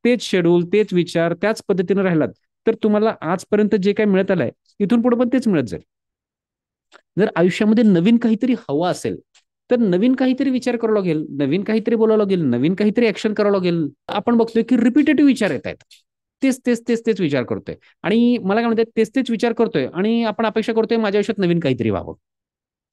तेच शेड्यूल, तेच विचार, त्याच पद्धतीने राहिलात तर तुम्हाला आजपर्यंत जे काही मिळत आलंय इथून पुढे पण तेच मिळत जाईल. जर आयुष्यामध्ये नवीन काहीतरी हवं असेल तर नवीन काहीतरी विचार करावा लागेल, नवीन काहीतरी बोलावं लागेल, नवीन काहीतरी ऍक्शन करावं लागेल. आपण बघतोय की रिपिटेटिव्ह विचार येत आहेत. तेच तेच तेच तेच विचार करतोय आणि मला काय म्हणतात तेच तेच विचार करतोय आणि आपण अपेक्षा करतोय माझ्या आयुष्यात नवीन काहीतरी व्हावं.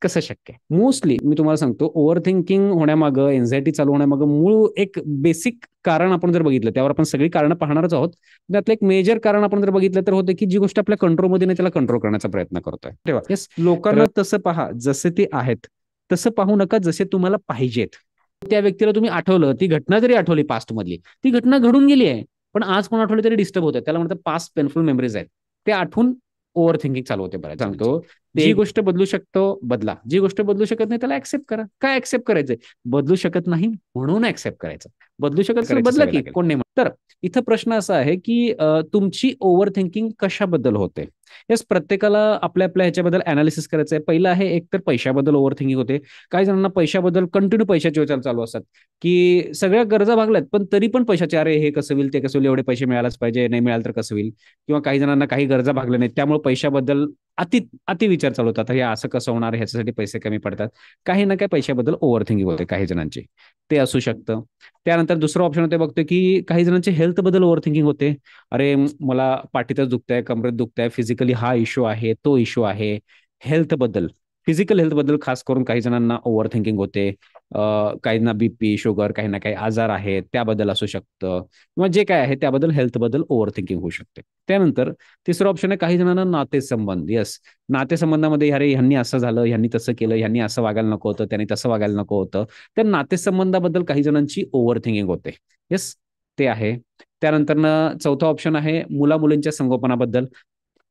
कसं शक्य आहे? मोस्टली मी तुम्हाला सांगतो ओव्हर थिंकिंग होण्यामागं, एन्झायटी चालू होण्यामागं मूळ एक बेसिक कारण आपण जर बघितलं, त्यावर आपण सगळी कारणं पाहणारच आहोत. त्यातलं एक मेजर कारण आपण जर बघितलं तर होतं की जी गोष्ट आपल्या कंट्रोलमध्ये नाही त्याला कंट्रोल करण्याचा प्रयत्न करतोय तेव्हा येस. लोकांना तसं पहा जसे ते आहेत, तसं पाहू नका जसे तुम्हाला पाहिजेत. त्या व्यक्तीला तुम्ही आठवलं, ती घटना जरी आठवली पास्ट मधली, ती घटना घडून गेली आहे, पण आज कोण आठवली तरी डिस्टर्ब होत आहे. त्याला म्हणतात पास्ट पेनफुल मेमरीज आहेत. ते आठवून ओव्हर थिंकिंग चालू होते. बरं सांगतो, जी गोष्ट बदलू शकतो बदला, जी गोष्ट बदलू शकत नाही त्याला ऍक्सेप्ट करा. काय ऍक्सेप्ट करायचंय? बदलू शकत नाही म्हणून ऍक्सेप्ट करायचं. बदलू शकत असेल बदला की, कोण नाही तर इथं प्रश्न असा आहे की तुमची ओव्हर थिंकिंग कशाबद्दल होते. येस, प्रत्येकाला आपल्या आपल्या ह्याच्याबद्दल अनालिसिस करायचं आहे. पहिलं आहे एक तर पैशाबद्दल ओव्हर थिंकिंग होते. काही जणांना पैशाबद्दल कंटिन्यू पैशाचे विचार चालू असतात की सगळ्या गरजा भागल्यात पण तरी पण पैशाचे, अरे हे कसं होईल, ते कसं होईल, एवढे पैसे मिळायलाच पाहिजे, नाही मिळालं तर कसं होईल. किंवा काही जणांना काही गरजा भागल्या नाहीत त्यामुळे पैशाबद्दल अति अति विचार चालू होतात. हे असं कसं होणार, ह्याच्यासाठी पैसे कमी पडतात. काही ना काही पैशाबद्दल ओव्हर थिंकिंग होते काही जणांची, ते असू शकतं. त्यानंतर दुसरं ऑप्शन होते बघतो की काही जणांचे हेल्थ बद्दल ओव्हर थिंकिंग होते. अरे मला पाठीतच दुखतंय, कमरेत दुखतंय, फिजिकली हा इश्यू आहे, तो इश्यू आहे. हेल्थ बद्दल, फिजिकल हेल्थ बद्दल खास करून काही जणांना ओव्हर थिंकिंग होते. काहींना बीपी, शुगर, काही ना काही आजार आहेत त्याबद्दल असू शकतं, किंवा जे काय आहे त्याबद्दल हेल्थ बद्दल ओव्हर थिंकिंग होऊ शकते. त्यानंतर तिसरं ऑप्शन आहे काही जणांना नातेसंबंध. येस, नातेसंबंधामध्ये अरे ह्यांनी असं झालं, ह्यांनी तसं केलं, ह्यांनी असं वागायला नको होतं, त्यांनी तसं वागायला नको होतं. त्या नातेसंबंधाबद्दल काही जणांची ओव्हर थिंकिंग होते. येस, ते आहे. त्यानंतर चौथा ऑप्शन आहे मुला मुलींच्या संगोपनाबद्दल.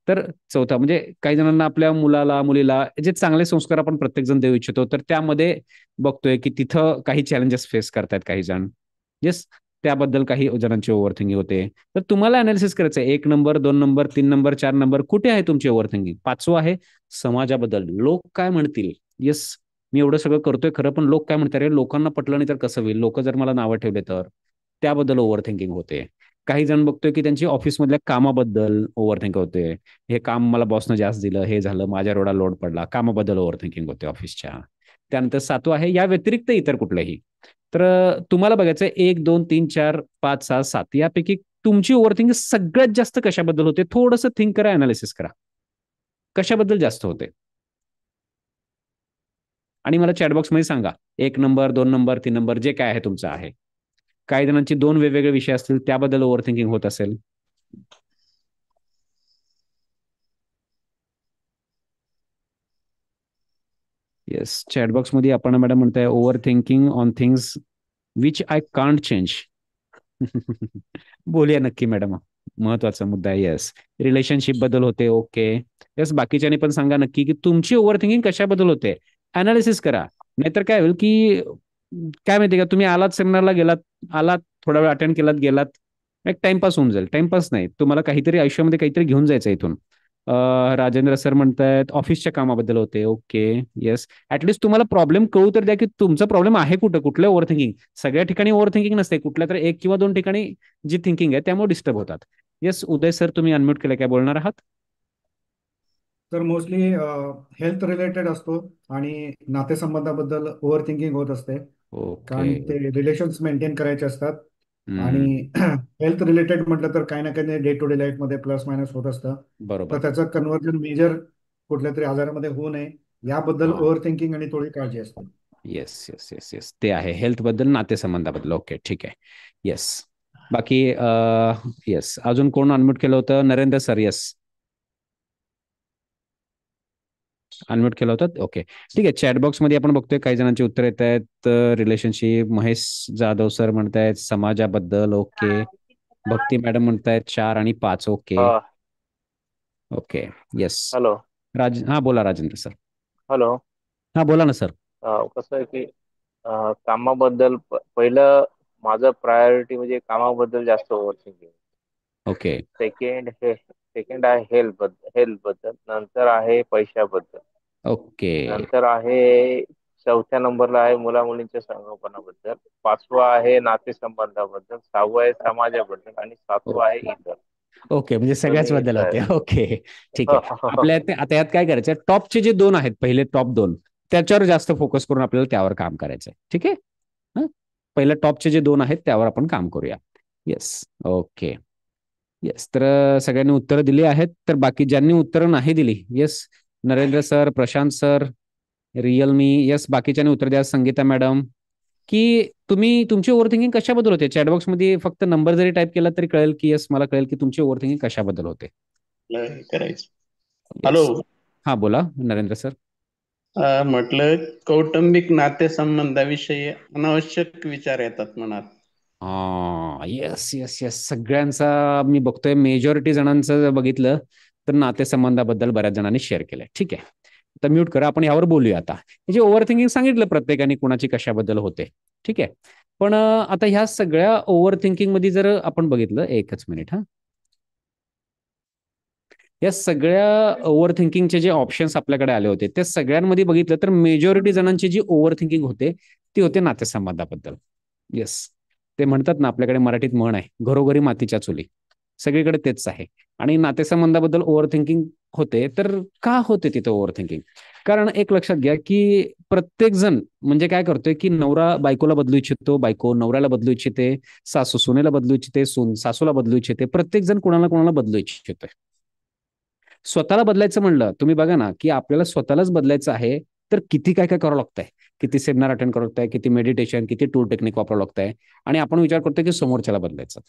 तर चौथा म्हणजे काही जणांना आपल्या मुलाला मुलीला जे चांगले संस्कार आपण प्रत्येक जण देऊ इच्छितो तर त्यामध्ये बघतोय की तिथं काही चॅलेंजेस फेस करतायत काही जण. येस, त्याबद्दल काही जणांची ओव्हर थिंकिंग होते. तर तुम्हाला अनालिसिस करायचं आहे 1 नंबर, 2 नंबर, 3 नंबर, 4 नंबर कुठे आहे तुमची ओव्हर थिंकिंग. पाचवं आहे समाजाबद्दल, लोक काय म्हणतील. येस, मी एवढं सगळं करतोय खरं पण लोक काय म्हणतात, रे लोकांना पटलं नाही तर कसं होईल, लोक जर मला नावं ठेवले तर, त्याबद्दल ओव्हर थिंकिंग होते. काही जण बघतोय की त्यांची ऑफिसमधल्या कामाबद्दल ओव्हर थिंक होते. हे काम मला बॉसनं जास्त दिलं, हे झालं, माझ्या एवढा लोड पडला, कामाबद्दल ओव्हर थिंकिंग होते ऑफिसच्या. त्यानंतर सातवं आहे या व्यतिरिक्त इतर कुठलंही. तर तुम्हाला बघायचं 1, 2, 3, 4, 5, 6, 7 यापैकी तुमची ओव्हर थिंकिंग सगळ्यात जास्त कशाबद्दल होते, थोडंसं थिंक करा, अनालिसिस करा, कशाबद्दल जास्त होते. आणि मला चॅटबॉक्स मध्ये सांगा 1 नंबर, 2 नंबर, 3 नंबर जे काय आहे तुमचं आहे. काही जणांची दोन वेगवेगळे विषय असतील त्याबद्दल ओव्हर थिंकिंग होत असेल. येस, चॅटबॉक्स मध्ये आपण मॅडम म्हणताय over thinking on things which I can't change. बोलूया नक्की मॅडम, महत्वाचा मुद्दा आहे. येस, रिलेशनशिप बद्दल होते. ओके. येस, बाकीच्यानी पण सांगा नक्की की तुमची ओव्हर थिंकिंग कशाबद्दल होते. अनालिसिस करा. नाहीतर काय होईल की काय माहिती का, तुम्ही आलात सेमिनारला गेलात, आलात थोडा वेळ अटेंड केलात गेलात, एक टाइमपास होऊन जाईल. टाइमपास नाही, तुम्हाला काहीतरी आयुष्यामध्ये काहीतरी घेऊन जायचं इथून. राजेंद्र सर म्हणतायत ऑफिसच्या कामाबद्दल होते. ओके. येस, ऍटलीस्ट तुम्हाला प्रॉब्लेम कळू तर द्या की तुमचा प्रॉब्लेम आहे कुठं, कुठल्या ओव्हर थिंकिंग. सगळ्या ठिकाणी ओव्हर थिंकिंग नसते, कुठल्या तर 1 किंवा 2 ठिकाणी जी थिंकिंग आहे त्यामुळे डिस्टर्ब होतात. येस, उदय सर तुम्ही अनम्यूट केलं, काय बोलणार आहात. तर मोस्टली हेल्थ रिलेटेड असतो आणि नातेसंबंधाबद्दल ओव्हर थिंकिंग होत असते. ओके. कारण ते रिलेशन्स मेंटेन करायचे असतात. आणि हम्म. हेल्थ रिलेटेड म्हटलं तर काही ना काही डे टू डे लाईफमध्ये प्लस मायनस होत असतं. तर बरोबर. त्याचं कन्व्हर्जन मेजर कुठल्या तरी आजारामध्ये होऊ नये याबद्दल हा. ओव्हर थिंकिंग आणि थोडी काळजी असते. येस येस येस येस, ते आहे हेल्थ बद्दल, नातेसंबंधाबद्दल. ओके, ठीक आहे. येस. बाकी येस, अजून कोण अनम्यूट केलं होतं, नरेंद्र सर. येस, अनम्यूट केलं होतं. ओके, ठीक आहे. चॅटबॉक्स मध्ये आपण बघतोय काही जणांची उत्तर येत आहेत. रिलेशनशिप, महेश जाधव सर म्हणतायत समाजाबद्दल. ओके. भक्ती मॅडम म्हणतायत 4 आणि 5. ओके. हा. ओके. येस. हॅलो. हा बोला राजेंद्र सर. हॅलो. हा बोला ना सर. कसं आहे की कामाबद्दल पहिलं माझं प्रायोरिटी म्हणजे कामाबद्दल जास्त ओव्हर थिंकिंग. ओके. सेकंड आहे हेल्थ बद्दल, नंतर आहे पैशाबद्दल, ओके. नंतर आहे चौथ्या नंबरला आहे मुला मुलींच्या संगोपनाबद्दल, पाचवा आहे नातेसंबंधाबद्दल, सहावं आहे समाजाबद्दल आणि सातवं आहे इतर. ओके, म्हणजे तर सगळ्याच हे बद्दल इथं होते. आहे. ओके, ठीक आहे. आपल्या आता यात काय करायचं, टॉपचे जे दोन आहेत, पहिले टॉप दोन, त्याच्यावर जास्त फोकस करून आपल्याला त्यावर काम करायचं आहे. ठीक आहे. हं? पहिलं टॉपचे जे दोन आहेत त्यावर आपण काम करूया. येस. ओके. येस. तर सगळ्यांनी उत्तरं दिली आहेत. तर बाकी ज्यांनी उत्तरं नाही दिली, yes, Narendra sir, Prashant sir, Realme, yes, बाकीच्यांनी उत्तर द्या. संगीता मॅडम, की तुम्ही तुमची ओव्हर थिंकिंग कशाबद्दल होते? चॅटबॉक्स मध्ये फक्त नंबर जरी टाईप केला तरी कळेल की येस, मला कळेल की तुमची ओव्हर थिंकिंग कशाबद्दल होते. करायचं. येस. हॅलो. हा, बोला नरेंद्र सर. म्हटलं कौटुंबिक नातेसंबंधाविषयी अनावश्यक विचार येतात मनात. हा, येस येस येस, सगळ्यांचा मी बघतोय, मेजॉरिटी जणांचं बघितलं तर नातेसंबंधाबद्दल बऱ्याच जणांनी शेअर केलंय. ठीक आहे, तर म्यूट करा, आपण यावर बोलूया आता. म्हणजे ओव्हर थिंकिंग सांगितलं प्रत्येकाने कुणाची कशाबद्दल होते. ठीक आहे, पण आता ह्या सगळ्या ओव्हर थिंकिंग मध्ये जर आपण बघितलं, एकच मिनिट हा, या सगळ्या ओव्हर थिंकिंगचे जे ऑप्शन्स आपल्याकडे आले होते त्या सगळ्यांमध्ये बघितलं तर मेजॉरिटी जणांची जी ओव्हर थिंकिंग होते ती होते नातेसंबंधाबद्दल. येस, ते म्हणतात ना, आपल्याकडे मराठीत म्हण आहे, घरोघरी मातीच्या चुली, सगळीकडे तेच आहे. आणि नातेसंबंधाबद्दल ओव्हर थिंकिंग होते. तर का होते तिथे ओव्हर थिंकिंग? कारण एक लक्षात घ्या की प्रत्येक जण म्हणजे काय करतोय की नवरा बायकोला बदलू इच्छितो, बायको नवऱ्याला बदलू इच्छिते, सासू सुनेला बदलू इच्छिते, सून सासूला बदलू इच्छिते, प्रत्येक जण कोणाला कोणाला बदलू इच्छितोय. स्वतःला बदलायचं म्हणलं, तुम्ही बघा ना, की आपल्याला स्वतःलाच बदलायचं आहे तर किती काय काय करावं लागतंय, किती सेमिनार अटेंड करावं लागतंय, किती मेडिटेशन, किती टूल टेक्निक वापरावं लागतंय. आणि आपण विचार करतोय की समोरच्याला बदलायचं.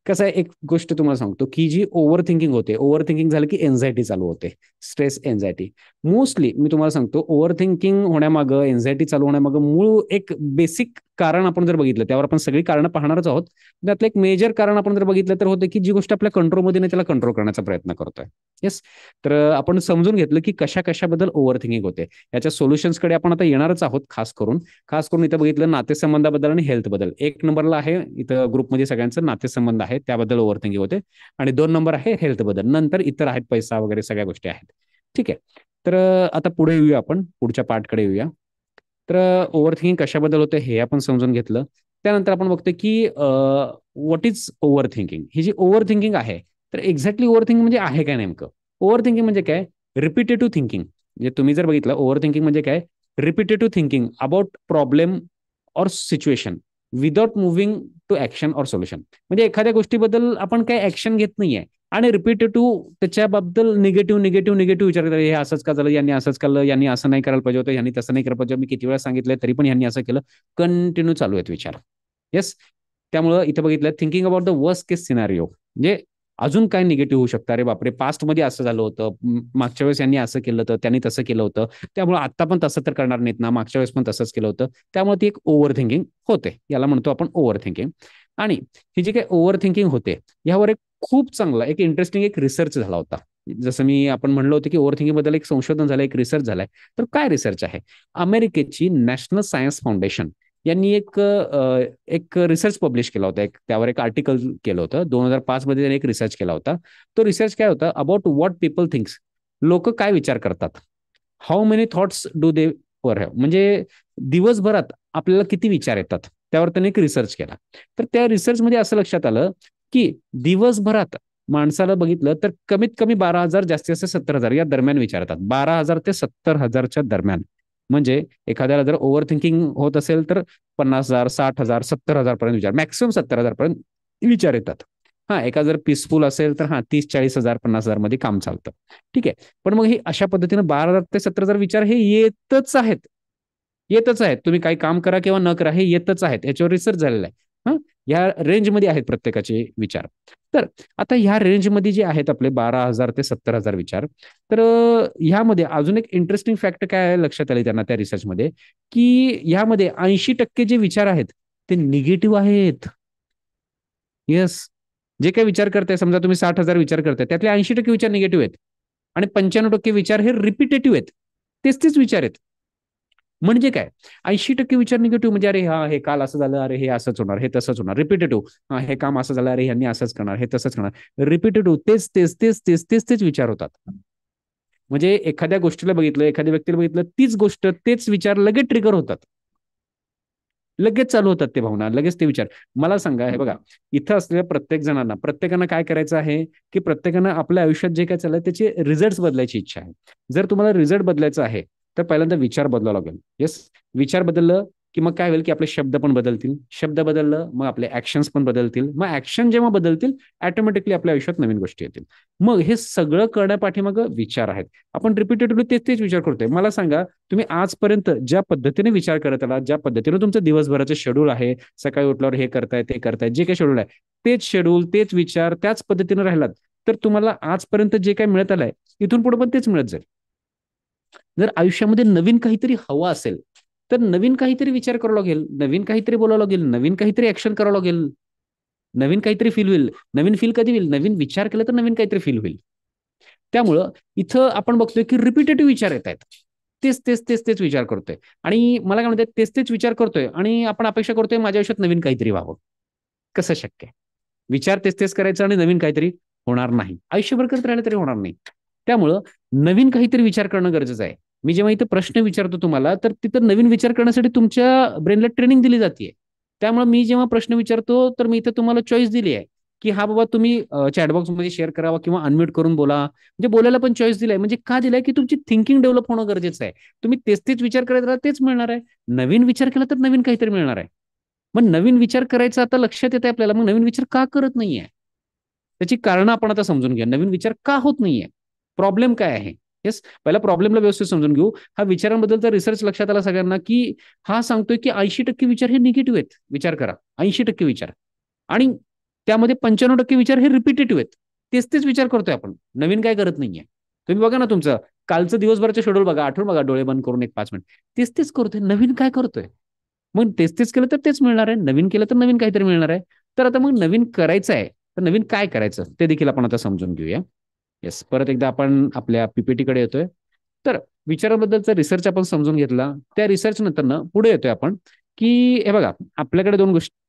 कसं आहे, एक गोष्ट तुम्हाला सांगतो की जी ओव्हर थिंकिंग होते, ओव्हर थिंकिंग झालं की एन्झायटी चालू होते, स्ट्रेस, एन्झायटी. मोस्टली मी तुम्हाला सांगतो, ओव्हर थिंकिंग होण्यामागं, एन्झायटी चालू होण्यामागं मूळ एक बेसिक कारण आपण जर बघितलं, त्यावर आपण सगळी कारणं पाहणारच आहोत. त्यातलं एक मेजर कारण आपण जर बघितलं तर होतं की जी गोष्ट आपल्या कंट्रोलमध्ये नाही त्याला कंट्रोल करण्याचा प्रयत्न करतोय. येस, तर आपण समजून घेतलं की कशा कशाबद्दल ओव्हर थिंकिंग होते. याच्या सोल्युशन्सकडे आपण आता येणारच आहोत. खास करून इथं बघितलं नातेसंबंधाबद्दल आणि हेल्थ बद्दल. एक नंबरला आहे इथं ग्रुपमध्ये सगळ्यांचं नातेसंबंध आहे त्याबद्दल ओव्हर थिंकिंग होते, आणि 2 नंबर आहे हेल्थ बद्दल, नंतर इतर आहेत पैसा वगैरे सगळ्या गोष्टी आहेत. ठीक आहे, तर आता पुढे येऊया, आपण पुढच्या पार्टकडे येऊया. तर ओव्हर थिंकिंग कशाबद्दल होते हे आपण समजून घेतलं. त्यानंतर आपण बघतो की व्हॉट इज ओव्हर थिंकिंग. ही जी ओव्हर थिंकिंग आहे, तर एक्झॅक्टली ओव्हर थिंकिंग म्हणजे आहे काय नेमकं? ओव्हर थिंकिंग म्हणजे काय? Repetitive thinking. म्हणजे तुम्ही जर बघितलं, ओव्हर थिंकिंग म्हणजे काय? Repetitive thinking about problem or situation without moving to action or solution. म्हणजे एखाद्या गोष्टीबद्दल आपण काही ऍक्शन घेत नाहीये आणि रिपिटेटिव्ह त्याच्याबद्दल निगेटिव्ह निगेटिव्ह निगेटिव्ह विचार करतात. हे असंच का झालं, यांनी असंच केलं, यांनी असं नाही करायला पाहिजे होतं, यांनी तसं नाही करायला पाहिजे, मी किती वेळा सांगितलंय तरी पण यांनी असं केलं. कंटिन्यू चालू आहेत विचार. येस, त्यामुळं इथे बघितलं, thinking about the worst case scenario, म्हणजे अजून काय निगेटिव्ह होऊ शकतं. अरे बापरे, पास्ट मध्ये असं झालं होतं, मागच्या वेळेस यांनी असं केलं होतं, त्यांनी तसं केलं होतं, त्यामुळे आता पण तसं तर करणार नाहीत ना, मागच्या वेळेस पण तसंच केलं होतं. त्यामुळे ती एक ओव्हर थिंकिंग होते, याला म्हणतो आपण ओव्हर थिंकिंग. आणि ही जी काही ओव्हर थिंकिंग होते, यावर एक खूप चांगला एक इंटरेस्टिंग एक रिसर्च झाला होता. जसं मी आपण म्हणलो होतं की ओव्हर थिंकिंग बद्दल एक संशोधन झालं, एक रिसर्च झालाय. तर काय रिसर्च आहे? अमेरिकेची नॅशनल सायन्स फाउंडेशन यांनी एक रिसर्च पब्लिश केला होता, त्यावर एक आर्टिकल केलं होतं. 2005 मध्ये त्यांनी एक रिसर्च केला होता. तो रिसर्च काय होता? About what people thinks. लोक काय विचार करतात. How many thoughts do they वर हॅव, म्हणजे दिवसभरात आपल्याला किती विचार येतात, त्यावर त्यांनी एक रिसर्च केला. तर त्या रिसर्चमध्ये असं लक्षात आलं की दिवसभरात माणसाला बघितलं तर कमीत कमी 12,000, जास्तीत जास्त 70,000 या दरम्यान विचारतात. 12,000 ते 70,000च्या दरम्यान. म्हणजे एखाद्याला जर ओव्हर थिंकिंग होत असेल तर 50,000, 60,000, 70,000 पर्यंत विचार, मॅक्सिमम 70,000 पर्यंत विचार येतात. हा, एका जर पीसफुल असेल तर 30-40,000, 50,000 मध्ये काम चालतं. ठीक आहे, पण मग हे अशा पद्धतीने 12,000 ते 70,000 विचार हे येतच आहेत. येतच आहेत, तुम्ही काही काम करा किंवा न करा, हे येतच आहेत. याच्यावर रिसर्च झालेला आहे. हा, या रेंजमध्ये आहेत प्रत्येकाचे विचार. तर आता ह्या रेंजमध्ये जे आहेत आपले 12,000 ते 70,000 विचार, तर ह्यामध्ये अजून एक इंटरेस्टिंग फॅक्ट काय आहे लक्षात आले त्यांना त्या रिसर्चमध्ये, की ह्यामध्ये 80% जे विचार आहेत ते निगेटिव्ह आहेत. येस, जे काही विचार करताय, समजा तुम्ही 60,000 विचार करताय, त्यातले 80% विचार निगेटिव्ह आहेत आणि 95% विचार हे रिपिटेटिव्ह आहेत, तेच तेच विचार आहेत. म्हणजे काय? 80% विचार निगेटिव्ह, म्हणजे अरे हा, हे काल असं झालं, अरे हे असंच होणार, हे तसंच होणार. रिपिटेटिव्ह, हा, हे काम असं झालं, अरे यांनी असंच करणार, हे तसंच करणार. रिपिटेटिव्ह, तेच तेच तेच तेच तेच तेच विचार होतात. म्हणजे एखाद्या गोष्टीला बघितलं, एखाद्या व्यक्तीला बघितलं, तीच गोष्ट, तेच विचार लगेच ट्रिगर होतात, लगेच चालू होतात ते भावना, लगेच ते विचार. मला सांगा, हे बघा, इथं असलेल्या प्रत्येक जणांना, प्रत्येकानं काय करायचं आहे, की प्रत्येकानं आपल्या आयुष्यात जे काय चाललंय त्याचे रिझल्ट बदलायची इच्छा आहे. जर तुम्हाला रिझल्ट बदलायचा आहे तर पहिल्यांदा विचार बदलावा लागेल. येस, विचार बदललं की मग काय होईल, की आपले शब्द पण बदलतील, शब्द बदललं मग आपले ऍक्शन्स पण बदलतील, मग ऍक्शन जेव्हा बदलतील ऑटोमॅटिकली आपल्या आयुष्यात नवीन गोष्टी येतील. मग हे सगळं करण्यापाठीमाग विचार आहेत. आपण रिपीटेडली तेच तेच विचार करतोय. मला सांगा, तुम्ही आजपर्यंत ज्या पद्धतीने विचार करत आला, ज्या पद्धतीने तुमचं दिवसभराचं शेड्यूल आहे, सकाळी उठल्यावर हे करताय ते करताय, जे काही शेड्यूल आहे, तेच शेड्यूल, तेच विचार, त्याच पद्धतीने राहिलात तर तुम्हाला आजपर्यंत जे काही मिळत आलंय इथून पुढे पण तेच मिळत जाईल. जर आयुष्यामध्ये नवीन काहीतरी हवं असेल तर नवीन काहीतरी विचार करावा लागेल, नवीन काहीतरी बोलावं लागेल, नवीन काहीतरी ऍक्शन करावं लागेल, नवीन काहीतरी फील होईल. नवीन फील कधी होईल, नवीन विचार केला तर नवीन काहीतरी फील होईल. त्यामुळं इथं आपण बघतोय की रिपिटेटिव्ह विचार येत आहेत, तेच तेच तेच तेच विचार करतोय. आणि मला काय म्हणतात, तेच तेच विचार करतोय आणि आपण अपेक्षा करतोय माझ्या आयुष्यात नवीन काहीतरी व्हावं. कसं शक्य आहे? विचार तेच तेच करायचं आणि नवीन काहीतरी होणार नाही, आयुष्यभर करत राहिलं तरी होणार नाही. त्यामुळं नवीन काहीतरी विचार करणं गरजेचं आहे. मी जेव्हा इथं प्रश्न विचारतो तुम्हाला तर तिथं नवीन विचार करण्यासाठी तुमच्या ब्रेनला ट्रेनिंग दिली जाते. त्यामुळे मी जेव्हा प्रश्न विचारतो तर मी इथं तुम्हाला चॉईस दिली आहे, की हा बाबा तुम्ही चॅटबॉक्समध्ये शेअर करावा किंवा अनम्यूट करून बोला. म्हणजे बोलायला पण चॉईस दिलाय. म्हणजे का दिलाय, की तुमची थिंकिंग डेव्हलप होणं गरजेचं आहे. तुम्ही तेच तेच विचार करत राहा, तेच मिळणार आहे. नवीन विचार केला तर नवीन काहीतरी मिळणार आहे. मग नवीन विचार करायचा आता लक्षात येत आहे आपल्याला, मग नवीन विचार का करत नाहीये, त्याची कारणं आपण आता समजून घ्या. नवीन विचार का होत नाहीये, प्रॉब्लेम काय आहे. येस, पहिला प्रॉब्लेमला व्यवस्थित समजून घेऊ. हा विचारांबद्दलचा रिसर्च लक्षात आला सगळ्यांना, की हा सांगतोय की 80% विचार हे निगेटिव्ह आहेत. विचार करा, 80% विचार. आणि त्यामध्ये 95% विचार हे रिपिटेटिव्ह आहेत. तेच तेच विचार करतोय आपण, नवीन काय करत नाहीये. तुम्ही बघा ना, तुमचं कालचं दिवसभराचं शेड्यूल बघा, आठवून बघा, डोळे बंद करून एक 5 मिनिट. तेच तेच करतोय, नवीन काय करतोय. मग तेच तेच केलं तर तेच मिळणार आहे, नवीन केलं तर नवीन काहीतरी मिळणार आहे. तर आता मग नवीन करायचं आहे तर नवीन काय करायचं ते देखील आपण आता समजून घेऊया. येस, परत एकदा आपण आपल्या पीपीटी कडे येतोय. तर विचाराबद्दलचा रिसर्च आपण समजून घेतला. त्या रिसर्च नंतर पुढे येतोय आपण, की हे बघा, आपल्याकडे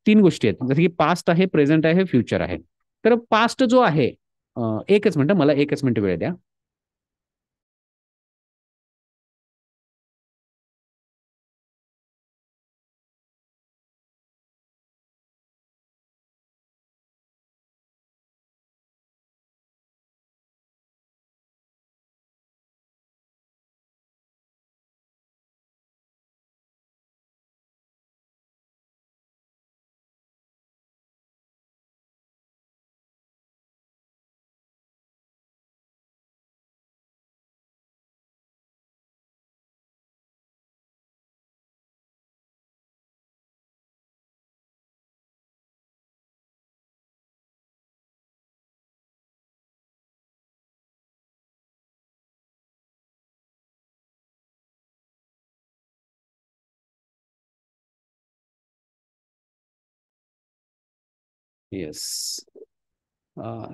तीन गोष्टी आहेत, जसं की पास्ट आहे, प्रेझेंट आहे, फ्युचर आहे. तर पास्ट जो आहे, एकच मिनिट, मला एकच मिनिट वेळ द्या. येस,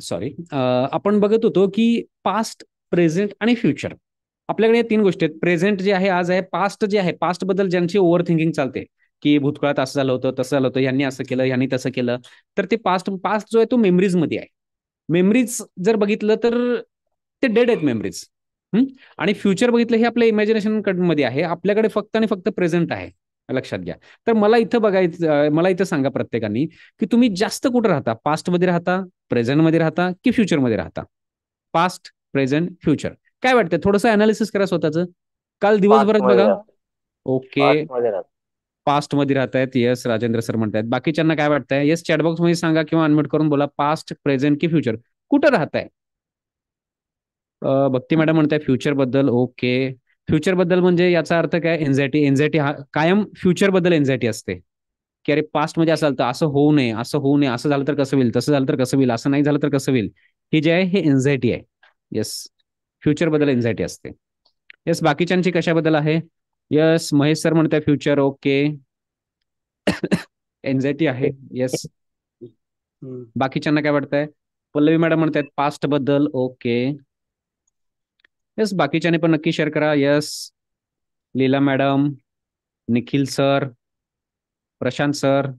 सॉरी, आपण बघत होतो की पास्ट, प्रेझेंट आणि फ्युचर, आपल्याकडे या तीन गोष्टी आहेत. प्रेझेंट जे आहे आज आहे, पास्ट जे आहे, पास्ट बद्दल ज्यांची ओव्हर थिंकिंग चालते, की भूतकाळात असं झालं होतं, तसं झालं होतं, यांनी असं केलं, यांनी तसं केलं, तर ते पास्ट, पास्ट जो आहे तो मेमरीज मध्ये आहे. मेमरीज जर बघितलं तर ते डेड आहेत मेमरीज. आणि फ्युचर बघितलं हे आपल्या इमॅजिनेशन मध्ये आहे. आपल्याकडे फक्त आणि फक्त प्रेझेंट आहे, लक्षात घ्या. तर मला इथं बघायचं, मला इथं सांगा प्रत्येकाने, की तुम्ही जास्त कुठं राहता, पास्ट मध्ये राहता, प्रेझेंट मध्ये राहता की फ्युचर मध्ये राहता. पास्ट, प्रेझेंट, फ्युचर, काय वाटतं, थोडंसं अनालिसिस करा स्वतःचं. काल पास्ट दिवसभरात मध्ये बघा. राहतो. ओके, पास्ट मध्ये राहतो. पास्ट मध्ये राहतायत. येस, राजेंद्र सर म्हणतायत. बाकीच्यांना काय वाटतंय? येस, चॅटबॉक्स मध्ये सांगा किंवा अनम्यूट करून बोला, पास्ट, प्रेझेंट की फ्युचर, कुठं राहताय. भक्ती मॅडम म्हणताय फ्युचर बद्दल. ओके, फ्युचर बद्दल म्हणजे याचा अर्थ काय, एन्झायटी. एन्झायटी हा कायम फ्युचर बद्दल एन्झायटी असते, की अरे पास्ट मध्ये असाल तर असं होऊ नये, असं होऊ नये, असं झालं तर कसं होईल, तसं झालं तर कसं होईल, असं नाही झालं तर कसं होईल. ही जे आहे हे एन्झायटी आहे. येस, फ्युचर बद्दल एन्झायटी असते. येस, बाकीच्यांची कशाबद्दल आहे. येस, महेश सर म्हणताय फ्युचर. ओके, एन्झायटी आहे. येस, बाकीच्यांना काय वाटतंय. पल्लवी मॅडम म्हणतायत पास्ट बद्दल. ओके, येस, बाकीच्याने पण नक्की शेअर करा. Yes, Leela madam, Nikhil sir, Prashant sir,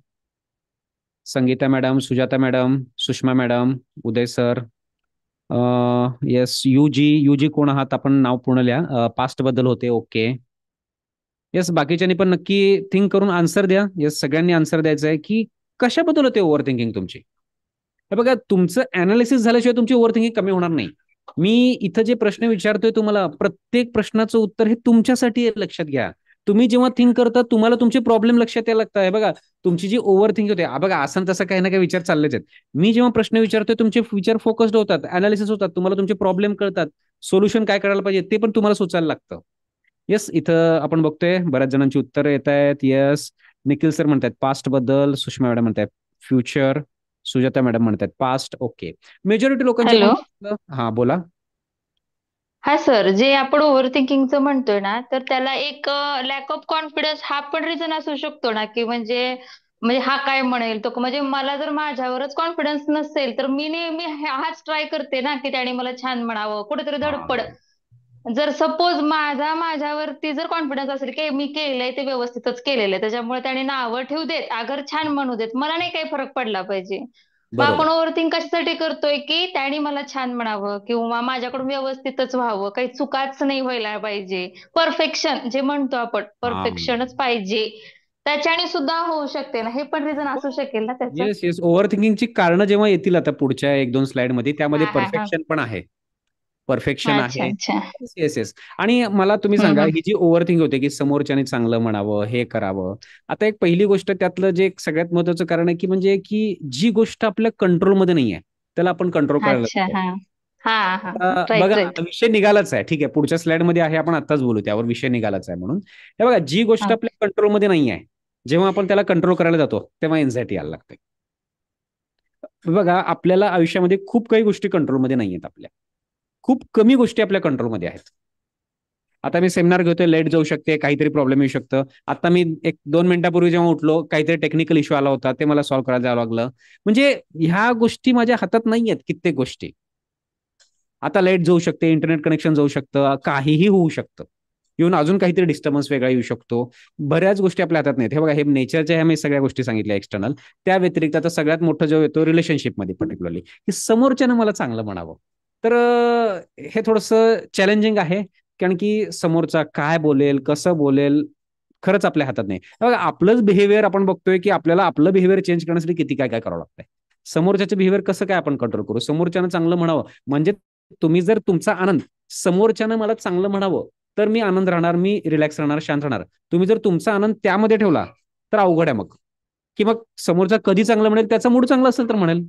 Sangeeta madam, Sujata madam, Sushma madam, Uday sir, yes, UG कोण आहात आपण नाव पूर्ण लिहा. पास्ट बद्दल होते. ओके. येस, बाकीच्यांनी पण नक्की थिंक करून आन्सर द्या. येस, सगळ्यांनी आन्सर द्यायचं आहे की कशाबद्दल होते ओव्हर थिंकिंग तुमची. हे बघा, तुमचं अनालिसिस झाल्याशिवाय तुमची ओव्हर थिंकिंग कमी होणार नाही. मी इथं जे प्रश्न विचारतोय तुम्हाला, प्रत्येक प्रश्नाचं उत्तर हे तुमच्यासाठी आहे, लक्षात घ्या. तुम्ही जेव्हा थिंक करता तुम्हाला तुमचे प्रॉब्लेम लक्षात यायला लागतात. हे बघा, तुमची जी ओव्हर थिंक होते, बघा असं तसं काही ना काही विचार चाललेच आहेत. मी जेव्हा प्रश्न विचारतोय तुमचे विचार फोकस्ड होतात, अनालिसिस होतात, तुम्हाला तुमचे प्रॉब्लेम कळतात, सोल्युशन काय करायला पाहिजे ते पण तुम्हाला सुचायला लागतं. येस, इथं आपण बघतोय बऱ्याच जणांची उत्तरं येत आहेत. येस, निखिल सर म्हणतात पास्ट बद्दल, सुषमा मॅडम म्हणतात फ्युचर, सुजाता मॅडम म्हणतात पास्ट. ओके, मेजॉरिटी लोकांचे हॅलो. आपण हा बोला. हा सर, जे आपण ओव्हर थिंकिंगचं म्हणतोय ना, तर त्याला एक लॅक ऑफ कॉन्फिडन्स हा पण रिझन असू शकतो ना, की म्हणजे म्हणजे हा काय म्हणेल तो, म्हणजे मला जर माझ्यावरच कॉन्फिडन्स नसेल तर मी नेहमी हाच ट्राय करते ना, की त्याने मला छान म्हणावं, कुठेतरी धडपड. जर सपोज माझ्यावरती जर कॉन्फिडन्स असेल की मी केलंय ते व्यवस्थितच केलेलं आहे, त्याच्यामुळे त्याने नावं ठेवू देत, अगर छान म्हणू देत, मला नाही काही फरक पडला पाहिजे. मग बरोबर. आपण ओव्हरथिंक कशासाठी करतोय, की त्याने मला छान म्हणावं किंवा माझ्याकडून व्यवस्थितच व्हावं, काही चुकाच नाही व्हायला पाहिजे. परफेक्शन जे म्हणतो आपण, परफेक्शनच पाहिजे. त्याच्याने सुद्धा होऊ शकते ना, हे पण रिझन असू शकेल ना त्याचं. येस येस, ओव्हर थिंकिंगची कारणं जेव्हा येतील आता पुढच्या 1-2 स्लाइड मध्ये, त्यामध्ये हा हा हा. परफेक्शन पण आहे. परफेक्शन अच्छा आहे. अच्छा. Yes yes. आणि मला तुम्ही सांगा, हम्म. ही जी ओव्हर थिंक होते की समोरच्याने चांगलं म्हणावं, हे करावं. आता एक पहिली गोष्ट त्यातलं जे एक सगळ्यात महत्वाचं कारण आहे की म्हणजे की जी गोष्ट आपल्या कंट्रोलमध्ये नाही आहे त्याला आपण कंट्रोल करायला अच्छा. लागतो. हा हा हा. बघा, राईट राईट. आता विषय निघालाच आहे. ठीक आहे, पुढच्या स्लाइड मध्ये आहे, आपण आताच बोलू त्यावर. विषय निघालाच आहे म्हणून हे बघा, जी गोष्ट आपल्या कंट्रोलमध्ये नाही आहे, जेव्हा आपण त्याला कंट्रोल करायला जातो तेव्हा एन्झायटी यायला लागते. बघा, आपल्याला आयुष्यामध्ये खूप काही गोष्टी कंट्रोलमध्ये नाही आहेत. आपल्या खूप कमी गोष्टी आपल्या कंट्रोलमध्ये आहेत. आता मी सेमिनार घेतोय, लाईट जाऊ शकते, काहीतरी प्रॉब्लेम येऊ शकतं. आता मी 1-2 मिनिटापूर्वी जेव्हा उठलो, काहीतरी टेक्निकल इश्यू आला होता, ते मला सॉल्व्ह करायला जावं लागलं. म्हणजे ह्या गोष्टी माझ्या हातात नाही आहेत, कित्येक गोष्टी. आता लाईट जाऊ शकते, इंटरनेट कनेक्शन जाऊ शकतं, काहीही होऊ शकतं. येऊन अजून काहीतरी डिस्टर्बन्स वेगळा येऊ शकतो. बऱ्याच गोष्टी आपल्या हातात नाहीत. हे बघा, हे नेचरच्या ह्या मी सगळ्या गोष्टी सांगितल्या एक्सटर्नल. त्या व्यतिरिक्त आता सगळ्यात मोठं जो येतो रिलेशनशिपमध्ये पर्टिक्युलरली, की समोरच्यानं मला चांगलं म्हणावं. तर हे थोडंसं चॅलेंजिंग आहे, कारण की समोरचा काय बोलेल, कसं बोलेल, खरंच आपल्या हातात नाही. बघा, आपलंच बिहेवियर आपण बघतोय की आपल्याला आपलं बिहेवियर चेंज करण्यासाठी किती काय काय करावं लागतंय. समोरच्याचं बिहेवियर कसं काय आपण कंट्रोल करू. समोरच्यानं चांगलं म्हणावं म्हणजे तुम्ही जर तुमचा आनंद, समोरच्यानं मला चांगलं म्हणावं तर मी आनंद राहणार, मी रिलॅक्स राहणार, शांत राहणार. तुम्ही जर तुमचा आनंद त्यामध्ये ठेवला तर अवघड आहे मग. की मग समोरचा कधी चांगलं म्हणेल, त्याचा मूड चांगला असेल तर म्हणेल.